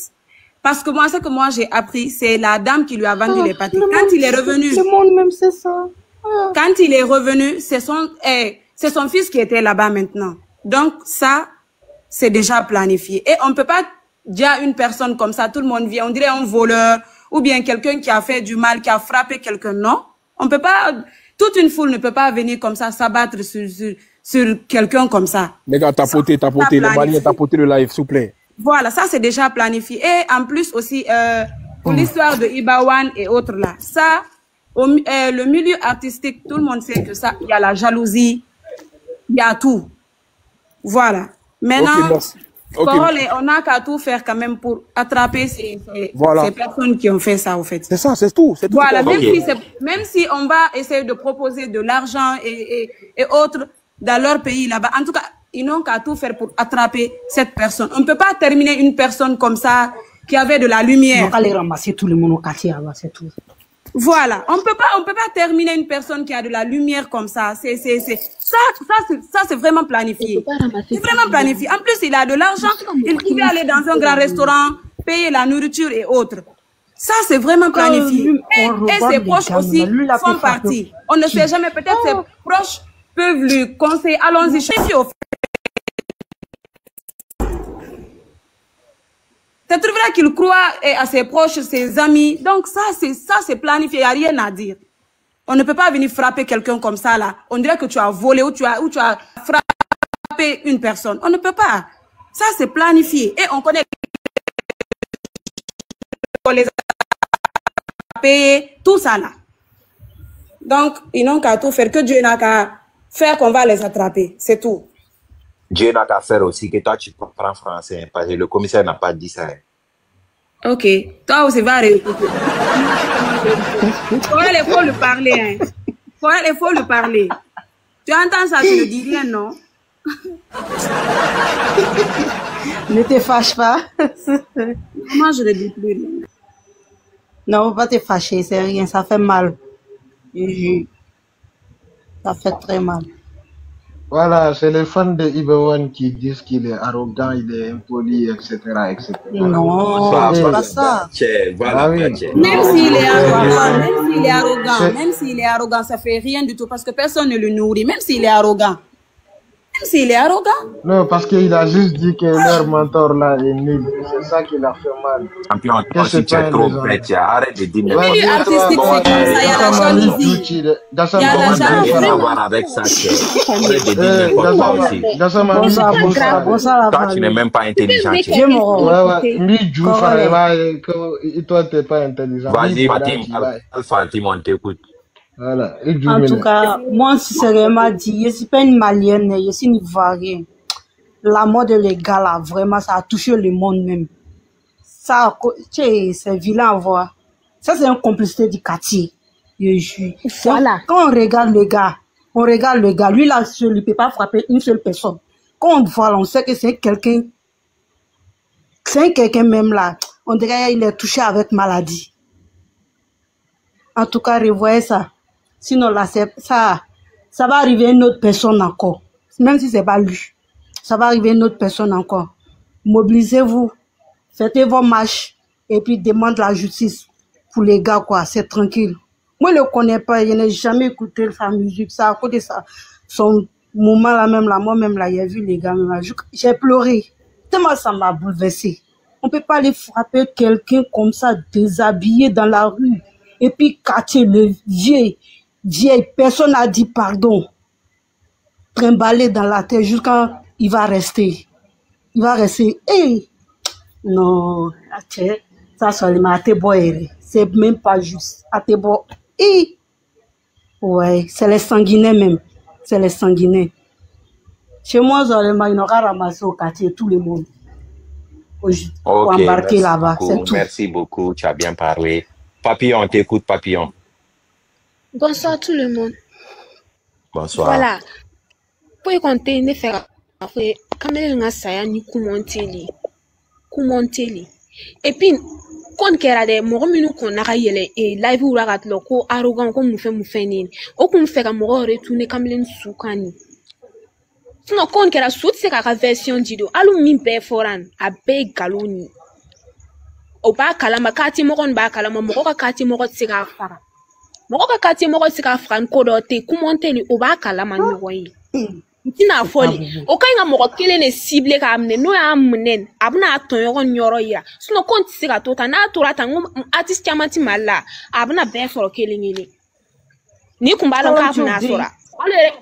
Parce que moi, ce que moi j'ai appris, c'est la dame qui lui a vendu les pâtés. Quand il est revenu. Le monde même, c'est ça. Quand il est revenu, c'est son fils qui était là-bas maintenant. Donc, ça, c'est déjà planifié. Et on ne peut pas dire à une personne comme ça, tout le monde vient, on dirait un voleur, ou bien quelqu'un qui a fait du mal, qui a frappé quelqu'un. Non, on peut pas, toute une foule ne peut pas venir comme ça, s'abattre sur quelqu'un comme ça. Les gars, tapoter, le Malien, tapoter le live, s'il vous plaît. Voilà, ça c'est déjà planifié. Et en plus aussi, pour l'histoire de Ibawan et autres là, ça, le milieu artistique, tout le monde sait que ça, il y a la jalousie, il y a tout. Voilà. Maintenant, on n'a qu'à tout faire quand même pour attraper ces personnes qui ont fait ça, au fait. C'est ça, c'est tout. Voilà, même si on va essayer de proposer de l'argent et autres dans leur pays là-bas, en tout cas, ils n'ont qu'à tout faire pour attraper cette personne. On ne peut pas terminer une personne comme ça, qui avait de la lumière. On va les ramasser tout le monde au quartier, c'est tout. Voilà, on peut pas terminer une personne qui a de la lumière comme ça. Ça c'est vraiment planifié. C'est vraiment planifié. En plus, il a de l'argent, il pouvait aller dans un grand restaurant, payer la nourriture et autres. Ça c'est vraiment planifié. Et ses proches aussi font partie. On ne sait jamais, peut-être ses proches peuvent lui conseiller, allons-y, c'est vrai qu'il croit à ses proches, ses amis. Donc ça c'est planifié, il n'y a rien à dire. On ne peut pas venir frapper quelqu'un comme ça là. On dirait que tu as volé ou tu as frappé une personne. On ne peut pas. Ça c'est planifié. Et on connaît les payer, tout ça là. Donc ils n'ont qu'à tout faire, que Dieu n'a qu'à faire qu'on va les attraper. C'est tout. Dieu n'a qu'à faire aussi que toi tu comprends français, parce que le commissaire n'a pas dit ça. Ok, toi aussi va réécouter. Il faut le parler. Il faut le parler. Tu entends ça, tu ne dis rien, non? Ne te fâche pas. Moi, je ne dis plus. Non, pas te fâcher, c'est rien, ça fait mal. Ça fait très mal. Voilà, c'est les fans de Ibawan qui disent qu'il est arrogant, il est impoli, etc. Non, c'est pas ça. Voilà, Même s'il est arrogant, ça fait rien du tout parce que personne ne le nourrit, même s'il est arrogant. Non, parce qu'il a juste dit que leur mentor là est nul. C'est ça qui l'a fait mal. Champion, toi aussi tu es trop bête, arrête de dire. Le milieu artistique, c'est comme ça, il y a la jalousie. Il y a la jalousie. Avec ça, arrête de dire n'importe quoi aussi. Toi, tu n'es même pas intelligent. Toi, tu n'es pas intelligent. Vas-y, Fatim, on t'écoute. Voilà. En tout cas, moi, sincèrement dit, je ne suis pas une Malienne, je suis une Ivoirienne. La mort de les gars là, vraiment, ça a touché le monde même. Ça, c'est vilain à voir. Ça, c'est une complicité du quartier. Voilà. Quand on regarde le gars, lui là, il ne peut pas frapper une seule personne. Quand on voit, on sait que c'est quelqu'un même là, on dirait qu'il est touché avec maladie. En tout cas, revoyez ça. Sinon, là, ça va arriver à une autre personne encore. Même si ce n'est pas lui. Ça va arriver à une autre personne encore. Mobilisez-vous. Faites vos marches. Et puis, demandez la justice pour les gars, quoi. C'est tranquille. Moi, je ne le connais pas. Je n'ai jamais écouté sa musique. Ça, à côté de ça, son moment là, même là, moi-même là, j'ai vu les gars. J'ai pleuré. Tellement ça m'a bouleversé. On ne peut pas aller frapper quelqu'un comme ça, déshabillé dans la rue. Et puis, quartier, le vieil, personne n'a dit pardon. Trimballer dans la tête jusqu'à il va rester. Hey! Non, ça seulement à te boire. C'est même pas juste. À te boire. Hey! Ouais, c'est les sanguinés même. C'est les sanguinés. Chez moi, ils n'ont qu'à ramasser au quartier tout le monde. Pour embarquer là-bas, c'est tout. Merci beaucoup, tu as bien parlé. Papillon, on t'écoute, Papillon. Bonsoir tout le monde. Bonsoir. Voilà. Pour compter, ne faire quand même saya ni kumonteli. Et puis quand kera de mɔgɔ minnu kɔnna ka yɛlɛ live la ka tila ko arrogant ko mun fɛn ni o kun fɛ ka mɔgɔ retourner kamalen su kan ni sinon quand kɛra su tɛ se k'a ka version di don hali min bɛɛ fɔra nin a bɛɛ ye nkalon ni o b'a kalama kati mɔgɔ nin b'a kalama mɔgɔ ka kati mɔgɔ tɛ se k'a faga mɔgɔ ka kati mɔgɔ tɛ se k'a faga ni ko dɔ tɛ kumonteli o b'a kalama ɲɔgɔn ye tina foli o ka nga mɔgɔ kelen de cible k'a minɛ n'o y'a minɛ a bɛna a tɔɲɔgɔn yɔrɔ yira sinon ko n tɛ se ka to tan n'a tora tan n ko artiste caman ti Mali la a bɛna bɛɛ sɔrɔ kelen kelen ni kun b'a dɔn k'a bɛna sɔrɔ ale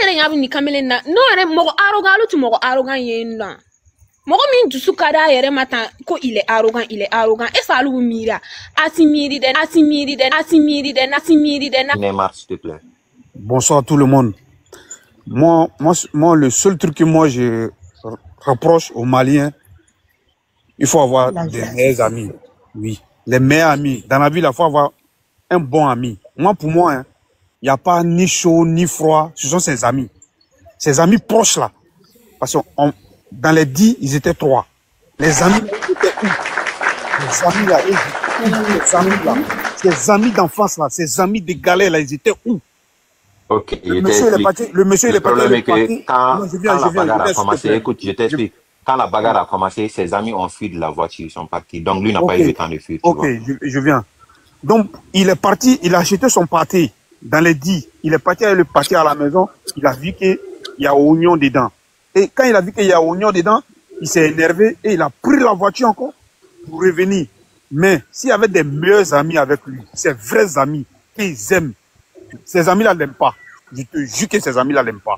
yɛrɛ y'a bɛ nin kamalen na n'o yɛrɛ mɔgɔ arrogant olu tɛ mɔgɔ arrogant ye nɔ mɔgɔ min dusu ka d'a yɛrɛ ma tan ko il est arrogant est-ce que olu miira a ti miiri dɛ Neymar, s'il te plaît. Bonsoir tout le monde. Moi, le seul truc que moi je reproche aux Maliens, il faut avoir des meilleurs amis. Oui, les meilleurs amis. Dans la vie, il faut avoir un bon ami. Moi, pour moi, il n'y a pas ni chaud ni froid. Ce sont ses amis. Ses amis proches là. Parce que dans les 10, ils étaient 3. Les amis étaient où? Les amis là, ses amis d'enfance là, ses amis de galère là, ils étaient où? Ok, le monsieur il est parti. Le problème est que quand la bagarre a commencé, écoute, je t'explique. Quand la bagarre a commencé, ses amis ont fui de la voiture, ils sont partis. Donc lui n'a pas eu le temps de fuir. Ok, je viens. Donc il est parti, il a acheté son pâté dans les 10. Il est parti avec le pâté à la maison, il a vu qu'il y a oignon dedans. Et quand il a vu qu'il y a oignon dedans, il s'est énervé et il a pris la voiture encore pour revenir. Mais s'il y avait des meilleurs amis avec lui, ses vrais amis, qu'ils aiment, ces amis-là ne l'aiment pas. Je te jure que ces amis-là ne l'aiment pas.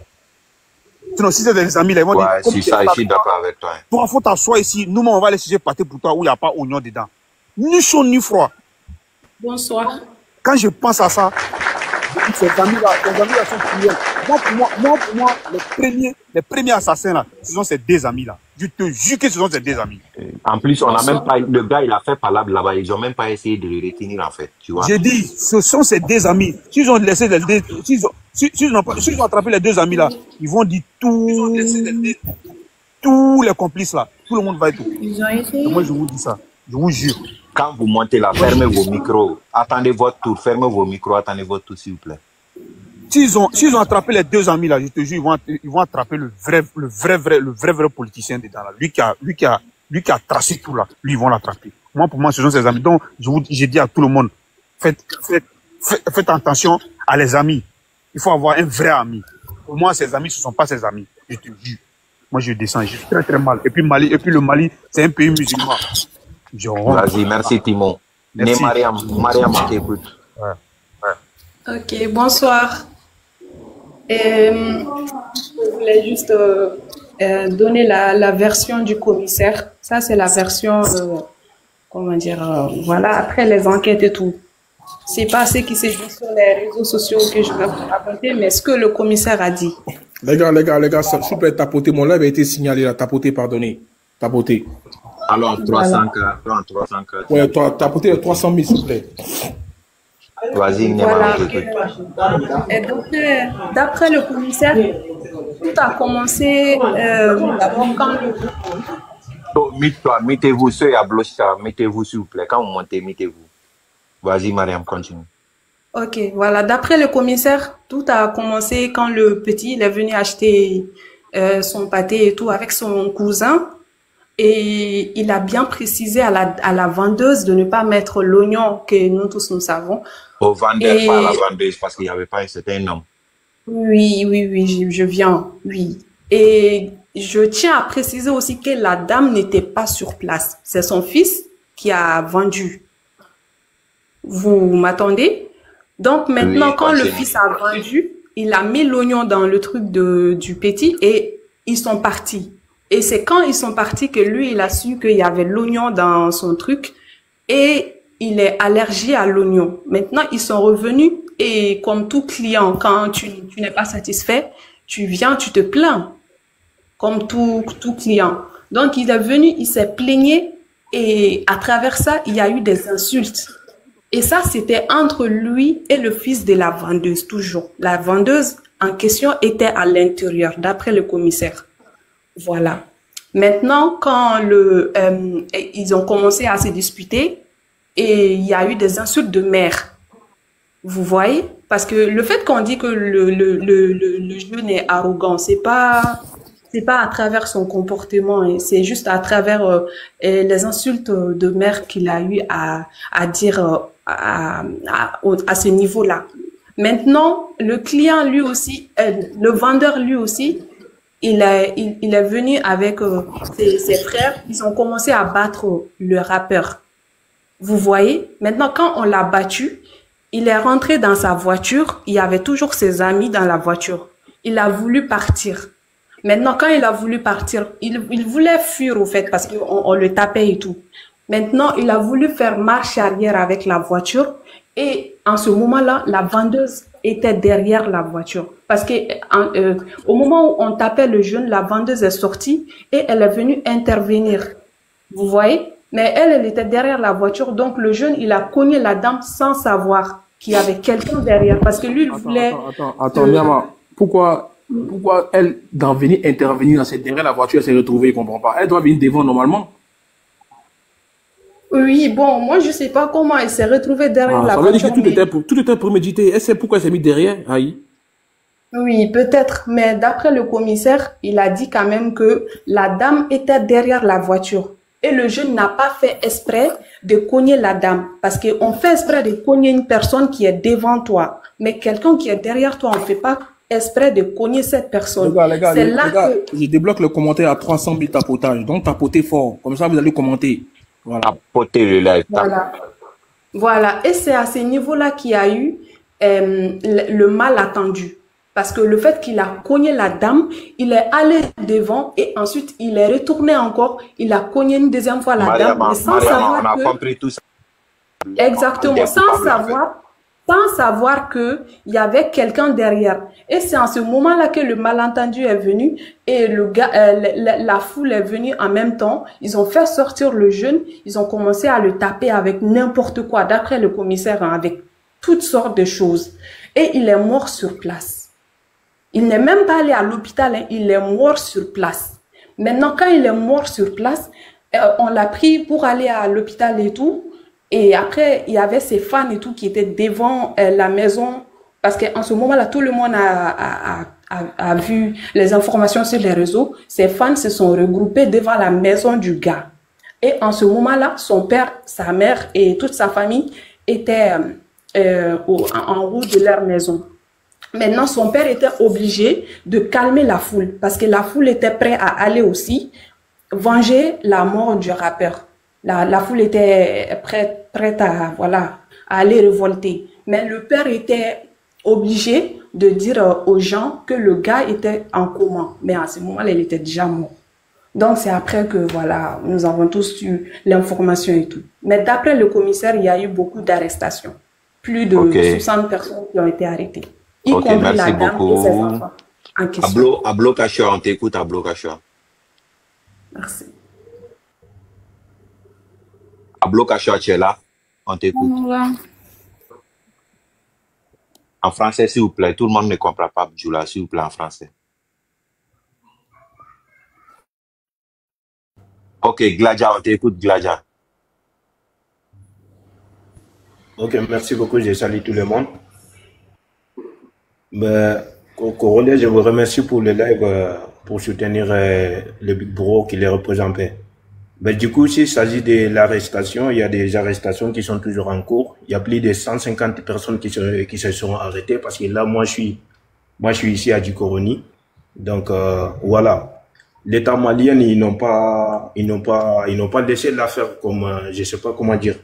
Sinon, si c'est des amis, là, ils vont dire... si ça, je suis d'accord avec toi. Toi, il faut t'asseoir ici. Nous, on va aller chercher pâté pour toi où il n'y a pas oignon dedans. Ni chaud, ni froid. Bonsoir. Quand je pense à ça, ces amis-là sont cruels. Moi, pour moi, les premiers assassins, là, ce sont ces deux amis-là. Je te jure que ce sont ces deux amis. En plus, on n'a même pas, le gars, il a fait palabre là-bas. Ils n'ont même pas essayé de le retenir, en fait. Tu vois. J'ai dit, ce sont ces deux amis. S'ils ont laissé s'ils ont attrapé les deux amis là, ils vont dire tous les complices là. Tout le monde va être au. Ils ont essayé. Moi, je vous dis ça. Je vous jure. Quand vous montez là, fermez vos micros. Attendez votre tour. Fermez vos micros. Attendez votre tour, s'il vous plaît. S'ils ont attrapé les deux amis là, je te jure, ils vont attraper le vrai politicien dedans là. Lui qui a tracé tout là, lui ils vont l'attraper. Moi, pour moi, ce sont ses amis. Donc, j'ai dit à tout le monde, faites attention à les amis. Il faut avoir un vrai ami. Pour moi, ses amis, ce ne sont pas ses amis. Je te jure. Moi, je descends, je suis très mal. Et puis le Mali, c'est un pays musulman. Vas-y, merci Timon. Né Mariam, on t'écoute. Ok, bonsoir. Je voulais juste donner la version du commissaire. Ça, c'est la version, comment dire, voilà, après les enquêtes et tout. C'est pas ce qui s'est dit sur les réseaux sociaux que je vais vous raconter, mais ce que le commissaire a dit. Les gars, s'il vous plaît, tapotez. Mon live a été signalé là. Tapotez, pardonnez. Tapotez. Alors, 304. Ouais, tapotez 300 000, s'il vous plaît. Vas-y, voilà. Et d'après le commissaire, tout a commencé d'abord quand mettez-vous, ceux à Blochka, mettez-vous s'il vous plaît. Quand vous montez, mettez-vous. Vas-y, Mariam, continue. Ok, voilà. D'après le commissaire, tout a commencé quand le petit il est venu acheter son pâté et tout avec son cousin. Et il a bien précisé à la vendeuse de ne pas mettre l'oignon que nous tous nous savons. Au vendeur, pas à la vendeuse, parce qu'il n'y avait pas un certain nom. Oui, je viens, oui. Et je tiens à préciser aussi que la dame n'était pas sur place. C'est son fils qui a vendu. Vous m'attendez? Donc maintenant, quand le fils a vendu, il a mis l'oignon dans le truc du petit et ils sont partis. Et c'est quand ils sont partis que lui, il a su qu'il y avait l'oignon dans son truc. Et il est allergique à l'oignon. Maintenant, ils sont revenus et comme tout client, quand tu n'es pas satisfait, tu viens, tu te plains, comme tout client. Donc, il est venu, il s'est plaigné et à travers ça, il y a eu des insultes. Et ça, c'était entre lui et le fils de la vendeuse, toujours. La vendeuse en question était à l'intérieur, d'après le commissaire. Voilà. Maintenant, quand ils ont commencé à se disputer, et il y a eu des insultes de mère. Vous voyez? Parce que le fait qu'on dit que le jeune est arrogant, c'est pas à travers son comportement, c'est juste à travers les insultes de mère qu'il a eu à dire à ce niveau-là. Maintenant, le client lui aussi, le vendeur lui aussi, il est venu avec ses frères. Ils ont commencé à battre le rappeur. Vous voyez? Maintenant, quand on l'a battu, il est rentré dans sa voiture. Il y avait toujours ses amis dans la voiture. Il a voulu partir. Maintenant, quand il a voulu partir, il voulait fuir au fait parce qu'on le tapait et tout. Maintenant, il a voulu faire marche arrière avec la voiture et en ce moment-là, la vendeuse était derrière la voiture. Parce que au moment où on tapait le jeune, la vendeuse est sortie et elle est venue intervenir. Vous voyez? Mais elle était derrière la voiture. Donc, le jeune, il a cogné la dame sans savoir qu'il y avait quelqu'un derrière. Parce que lui, il voulait... Attends, Niama. Pourquoi elle doit venir intervenir derrière la voiture, elle s'est retrouvée, il ne comprend pas. Elle doit venir devant normalement. Oui, bon, moi, je ne sais pas comment elle s'est retrouvée derrière la voiture. Ça veut dire que tout était prémédité. Elle sait pourquoi elle s'est mise derrière, Aïe. Oui, peut-être. Mais d'après le commissaire, il a dit quand même que la dame était derrière la voiture. Et le jeune n'a pas fait exprès de cogner la dame. Parce qu'on fait exprès de cogner une personne qui est devant toi. Mais quelqu'un qui est derrière toi, on ne fait pas exprès de cogner cette personne. Les gars, je débloque le commentaire à 300 000 tapotages. Donc, tapotez fort. Comme ça, vous allez commenter. Voilà. Tapotez le live. Voilà. Et c'est à ce niveau-là qu'il y a eu le malentendu. Parce que le fait qu'il a cogné la dame, il est allé devant et ensuite il est retourné encore, il a cogné une deuxième fois la dame. Et sans savoir on a compris tout ça. Exactement, sans savoir que il y avait quelqu'un derrière. Et c'est en ce moment-là que le malentendu est venu et la foule est venue en même temps. Ils ont fait sortir le jeune, ils ont commencé à le taper avec n'importe quoi, d'après le commissaire, avec toutes sortes de choses. Et il est mort sur place. Il n'est même pas allé à l'hôpital, il est mort sur place. Maintenant, quand il est mort sur place, on l'a pris pour aller à l'hôpital et tout. Et après, il y avait ses fans et tout qui étaient devant la maison. Parce qu'en ce moment-là, tout le monde a vu les informations sur les réseaux. Ses fans se sont regroupés devant la maison du gars. Et en ce moment-là, son père, sa mère et toute sa famille étaient en haut de leur maison. Maintenant, son père était obligé de calmer la foule parce que la foule était prête à aller aussi venger la mort du rappeur. La foule était prête à aller révolter. Mais le père était obligé de dire aux gens que le gars était en coma. Mais à ce moment-là, il était déjà mort. Donc, c'est après que, nous avons tous eu l'information et tout. Mais d'après le commissaire, il y a eu beaucoup d'arrestations. Plus de 60 personnes qui ont été arrêtées. Merci beaucoup. Ablo Kachua, on t'écoute, Ablo Kachua. Merci. Ablo Kachua, tu es là? On t'écoute. En français, s'il vous plaît. Tout le monde ne comprend pas Abdjoula, s'il vous plaît, en français. Ok, Gladia, on t'écoute, Gladia. Ok, merci beaucoup, je salue tout le monde. Corollaire, je vous remercie pour le live, pour soutenir le Big Bro qui les représente. Du coup, s'il s'agit de l'arrestation, il y a des arrestations qui sont toujours en cours. Il y a plus de 150 personnes qui se sont arrêtées parce que là, moi, je suis ici à Ducoroni. Donc, voilà. L'État malien, ils n'ont pas laissé l'affaire comme, je sais pas comment dire.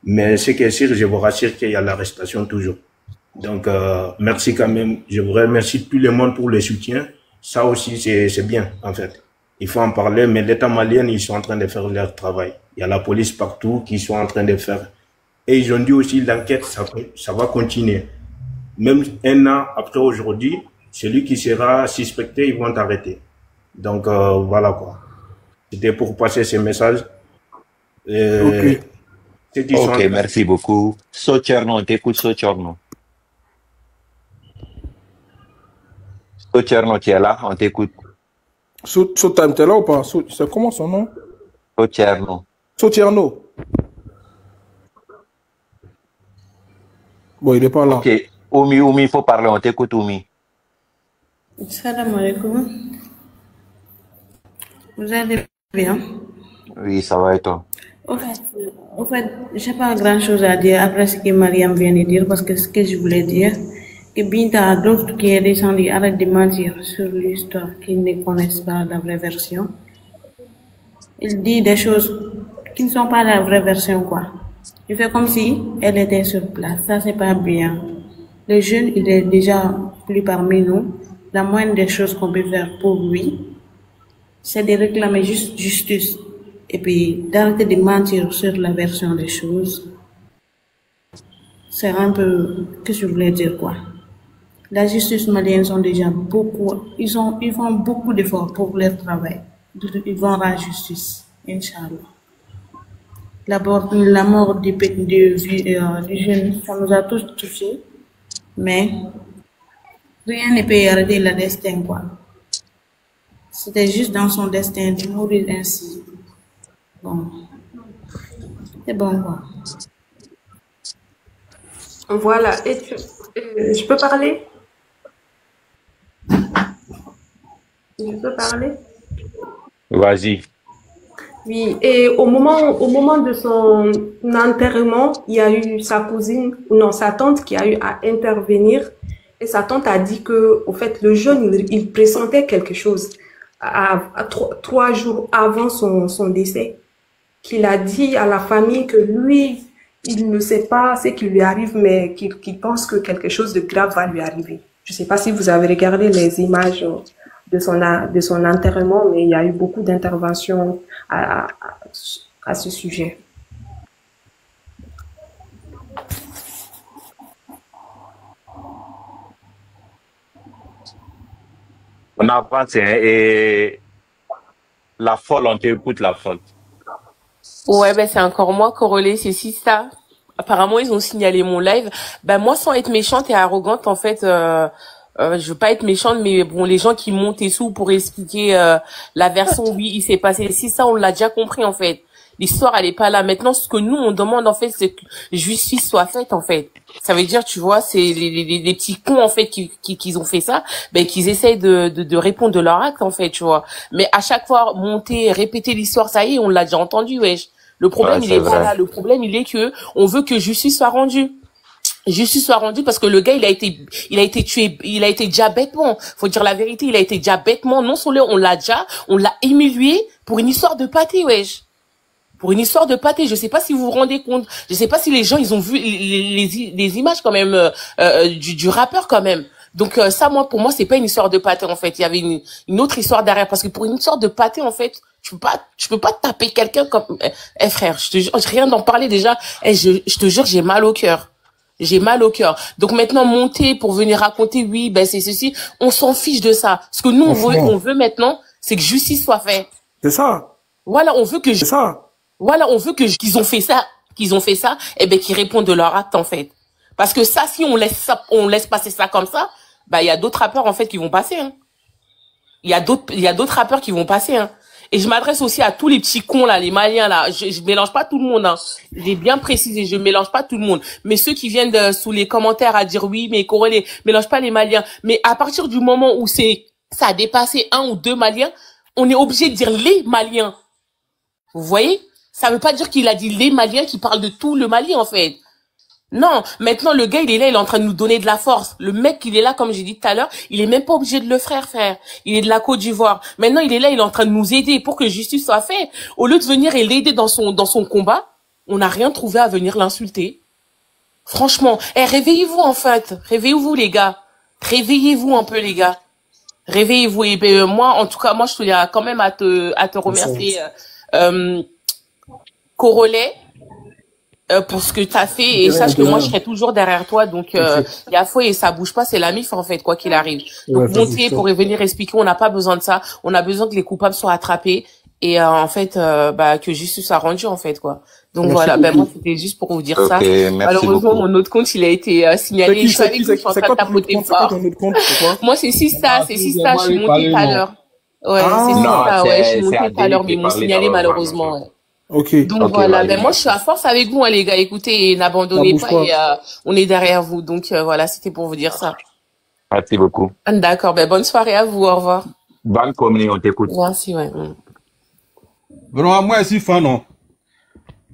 Mais ce qui est sûr, je vous rassure qu'il y a l'arrestation toujours. Donc, merci quand même. Je vous remercie tout le monde pour le soutien. Ça aussi, c'est bien, en fait. Il faut en parler, mais l'État malien, ils sont en train de faire leur travail. Il y a la police partout qui sont en train de faire Et ils ont dit aussi l'enquête, ça va continuer. Même 1 an après aujourd'hui, celui qui sera suspecté, ils vont t'arrêter. Donc voilà quoi. C'était pour passer ces messages. Ok, merci beaucoup. Socherno, on t'écoute Socherno. Socherno, tu es là, on t'écoute. Sotam, t'es là ou pas? C'est comment son nom? Socherno. Socherno. Bon, il n'est pas là. Ok, Oumi, il faut parler, on t'écoute Oumi. Salam alaikum. Vous allez bien? Oui, ça va et toi? Au fait, j'ai pas grand chose à dire après ce que Mariam vient de dire parce que ce que je voulais dire, que Binta, d'autres qui est descendu, arrête de mentir sur l'histoire qu'ils ne connaissent pas la vraie version. Il dit des choses qui ne sont pas la vraie version, quoi. Il fait comme si elle était sur place. Ça, c'est pas bien. Le jeune, il est déjà plus parmi nous. La moindre des choses qu'on peut faire pour lui, c'est de réclamer juste justice. Et puis, d'arrêter de mentir sur la version des choses. C'est un peu, que je voulais dire, quoi. La justice malienne sont déjà beaucoup, ils font beaucoup d'efforts pour leur travail. Ils vont rendre justice, Inch'Allah. La mort du jeune, ça nous a tous touchés, mais rien ne peut arrêter le destin, quoi. C'était juste dans son destin de mourir ainsi. Bon, c'est bon, quoi. Voilà, et je peux parler? Je peux parler? Vas-y. Oui, et au moment de son enterrement, il y a eu sa cousine, non, sa tante qui a eu à intervenir. Et sa tante a dit que, au fait, le jeune, il pressentait quelque chose à 3 jours avant son décès, qu'il a dit à la famille que lui, il ne sait pas ce qui lui arrive, mais qu'il pense que quelque chose de grave va lui arriver. Je ne sais pas si vous avez regardé les images de son enterrement, mais il y a eu beaucoup d'interventions à ce sujet. On avance, hein, et la folle, on t'écoute, la folle. Ouais, ben c'est encore moi, Corolé, c'est si ça. Apparemment, ils ont signalé mon live. Ben moi, sans être méchante et arrogante, en fait, je veux pas être méchante, mais bon, les gens qui montent et sous pour expliquer la version, oui, il s'est passé si ça, on l'a déjà compris, en fait. L'histoire, elle est pas là. Maintenant, ce que nous, on demande, en fait, c'est que justice soit faite, en fait. Ça veut dire, tu vois, c'est les petits cons, en fait, qui ont fait ça, ben, qu'ils essayent de répondre de leur acte, en fait, tu vois. Mais à chaque fois, monter, répéter l'histoire, ça y est, on l'a déjà entendu, wesh. Le problème, il est pas là. Le problème, il est que on veut que justice soit rendue. Justice soit rendue parce que le gars, il a été tué, il a été déjà bêtement. Faut dire la vérité, il a été déjà bêtement. Non seulement on l'a humilié pour une histoire de pâté, wesh. Pour une histoire de pâté, je sais pas si vous vous rendez compte, je sais pas si les gens ils ont vu les images quand même du rappeur quand même. Donc ça, pour moi c'est pas une histoire de pâté en fait. Il y avait une autre histoire derrière parce que pour une histoire de pâté en fait, tu peux pas taper quelqu'un comme frère. Je te jure, rien d'en parler déjà. Je te jure, j'ai mal au cœur. J'ai mal au cœur. Donc maintenant monter pour venir raconter oui ben c'est ceci, on s'en fiche de ça. Ce que nous on veut maintenant, c'est que justice soit faite. C'est ça. Voilà, on veut que c'est ça. Voilà, on veut qu'ils ont fait ça, et ben qu'ils répondent de leur acte en fait. Parce que ça, si on laisse passer ça comme ça, bah il y a d'autres rappeurs en fait qui vont passer. Hein. Il y a d'autres rappeurs qui vont passer. Hein. Et je m'adresse aussi à tous les petits cons là, les Maliens là. Je mélange pas tout le monde. Hein. J'ai bien précisé, je mélange pas tout le monde. Mais ceux qui viennent sous les commentaires à dire oui, mais Corolé, mélange pas les Maliens. Mais à partir du moment où ça a dépassé 1 ou 2 Maliens, on est obligé de dire les Maliens. Vous voyez? Ça veut pas dire qu'il a dit les Maliens qui parlent de tout le Mali, en fait. Non. Maintenant, le gars, il est là, il est en train de nous donner de la force. Le mec, il est là, comme j'ai dit tout à l'heure, il est même pas obligé de le faire, frère. Il est de la Côte d'Ivoire. Maintenant, il est là, il est en train de nous aider pour que justice soit faite. Au lieu de venir et l'aider dans son combat, on n'a rien trouvé à venir l'insulter. Franchement. Réveillez-vous, en fait. Réveillez-vous, les gars. Réveillez-vous un peu, les gars. Réveillez-vous. Et ben, moi, en tout cas, moi, je tenais quand même à te remercier, Corolé, pour ce que t'as fait et sache que moi je serai toujours derrière toi. Donc il y a foi et ça bouge pas, c'est la MIF en fait, quoi qu'il arrive. Donc monter pour venir expliquer, on n'a pas besoin de ça. On a besoin que les coupables soient attrapés et en fait que justice soit rendue en fait, quoi. Donc voilà, moi c'était juste pour vous dire ça. Malheureusement mon autre compte il a été signalé. Je savais que je suis en train de tapoter fort. Moi c'est Sista, je suis montée tout à l'heure. Ouais, c'est Sista, ouais, je suis montée tout à l'heure, mais ils m'ont signalé malheureusement. Ouais. Donc voilà, moi je suis à force avec vous, hein, les gars. Écoutez, n'abandonnez pas et on est derrière vous. Donc voilà, c'était pour vous dire ça. Merci beaucoup. D'accord, bonne soirée à vous, au revoir. Bonne communion, on t'écoute. Merci, ouais. Vraiment, moi je suis fan, non.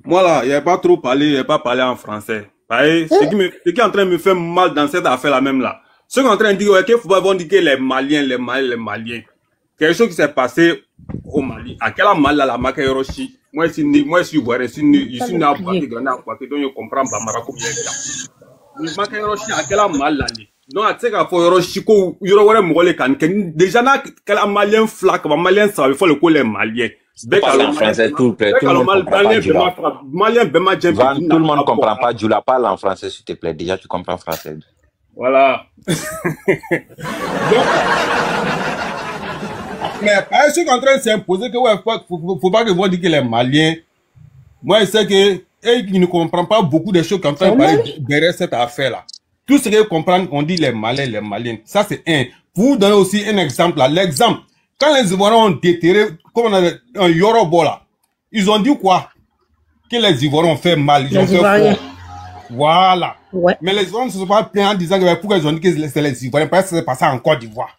Moi là, il n'y a pas trop parlé, il n'y a pas parlé en français. Ce qui est en train de me faire mal dans cette affaire-là même là. Ceux qui sont en train de dire qu'il faut pas dire que les Maliens. Quelque chose qui s'est passé au Mali. À quel Mali là, la Maka Hiroshi. Moi, je suis voir, je suis né à Boaké, donc je comprends pas Marako bien. Le Maka Hiroshi, à quel Mali là. Donc, à ce qu'il faut Hiroshi, il y aura Mongolais kan. Déjà, quel Malien flac, Malien ça, il faut le coup les Maliens. Parle en français, tout le monde comprend pas Djoula. Parle en français, s'il te plaît. Déjà, tu comprends français. Voilà. Mais je suis en train de s'imposer que faut pas que vous dites que les Maliens. Moi, je sais que ils ne comprennent pas beaucoup de choses quand on parle derrière cette affaire-là. Tout ce qu'ils comprennent, on dit les Maliens. Ça, c'est un. Pour vous donner aussi un exemple là. L'exemple. Quand les Ivoiriens ont déterré, comme on a un Yoruba là, ils ont dit quoi? Que les Ivoiriens ont fait mal, ils ont fait fort. Voilà. Ouais. Mais les Ivoiriens ne se sont pas plaints en disant que pourquoi ils ont dit que c'est les Ivoiriens, parce que c'est passé en Côte d'Ivoire.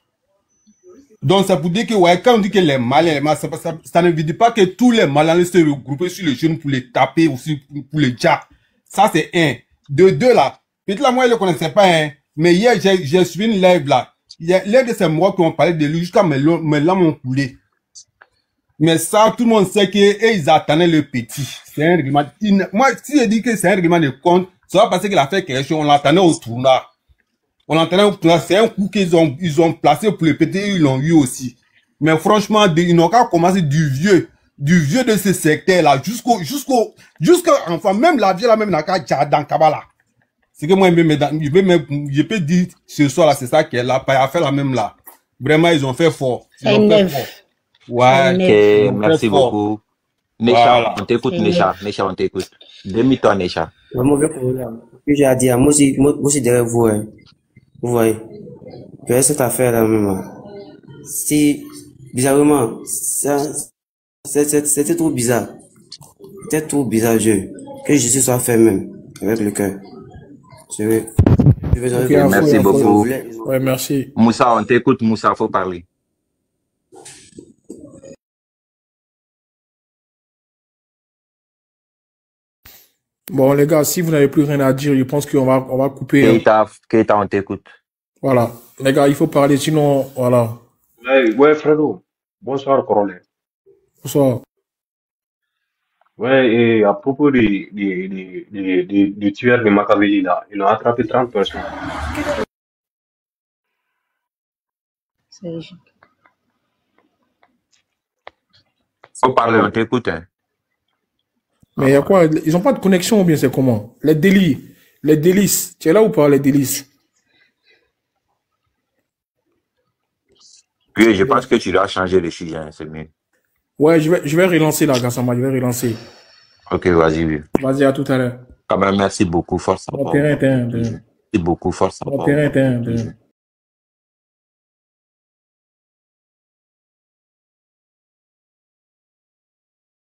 Donc ça pour dire que ouais, quand on dit que les Maliens, ça ne veut dire pas que tous les Maliens se regroupent sur les jeunes pour les taper aussi pour les jack. Ça c'est un. De deux là. Peut-être là moi je ne le connaissais pas, hein. Mais hier j'ai suivi une live là. Il y a l'un de ces mois qui ont parlé de lui jusqu'à mes larmes ont coulé. Mais ça, tout le monde sait qu'ils attendaient le petit. C'est un règlement. Moi, si je dis que c'est un règlement de compte, ça va passer qu'il a fait quelque chose. On l'attendait au tournoi. C'est un coup qu'ils ont placé pour le petit, ils l'ont eu aussi. Mais franchement, ils n'ont qu'à commencer du vieux de ce secteur-là, jusqu'à, enfin, même la vie là, même dans Kabbalah. C'est que moi, je peux dire, ce soir-là, c'est ça qu'elle a fait la même là. Vraiment, ils ont fait fort. Ils ont fait fort. Ouais, ok, merci beaucoup. Necha, on t'écoute, Necha, on t'écoute. Demi-toi, Necha. J'ai à dire, moi aussi derrière vous, hein. Vous voyez. Que cette affaire-là, même, si, bizarrement, c'était trop bizarre. C'était trop bizarre, que justice soit fait même, avec le cœur. Merci beaucoup. Ouais, merci. Moussa, on t'écoute, Moussa, faut parler. Bon, les gars, si vous n'avez plus rien à dire, je pense qu'on va couper. Keita, on t'écoute. Voilà. Les gars, il faut parler, sinon, voilà. Ouais, Fredo. Bonsoir, Corolle. Bonsoir. Ouais, et à propos du tueur de Makaveli, là, ils ont attrapé 30 personnes. Faut parler, on t'écoute. Hein. Mais il y a quoi? Ils n'ont pas de connexion ou bien c'est comment? Les délices. Tu es là ou pas, les délices? Oui, je pense que tu dois changer le sujet, hein, c'est mieux. Ouais, je vais relancer là, Gassama, je vais relancer. Ok, vas-y, oui. Vas-y, à tout à l'heure. Quand même, merci beaucoup, force à Bon terrain. Merci beaucoup, force à Bon terrain.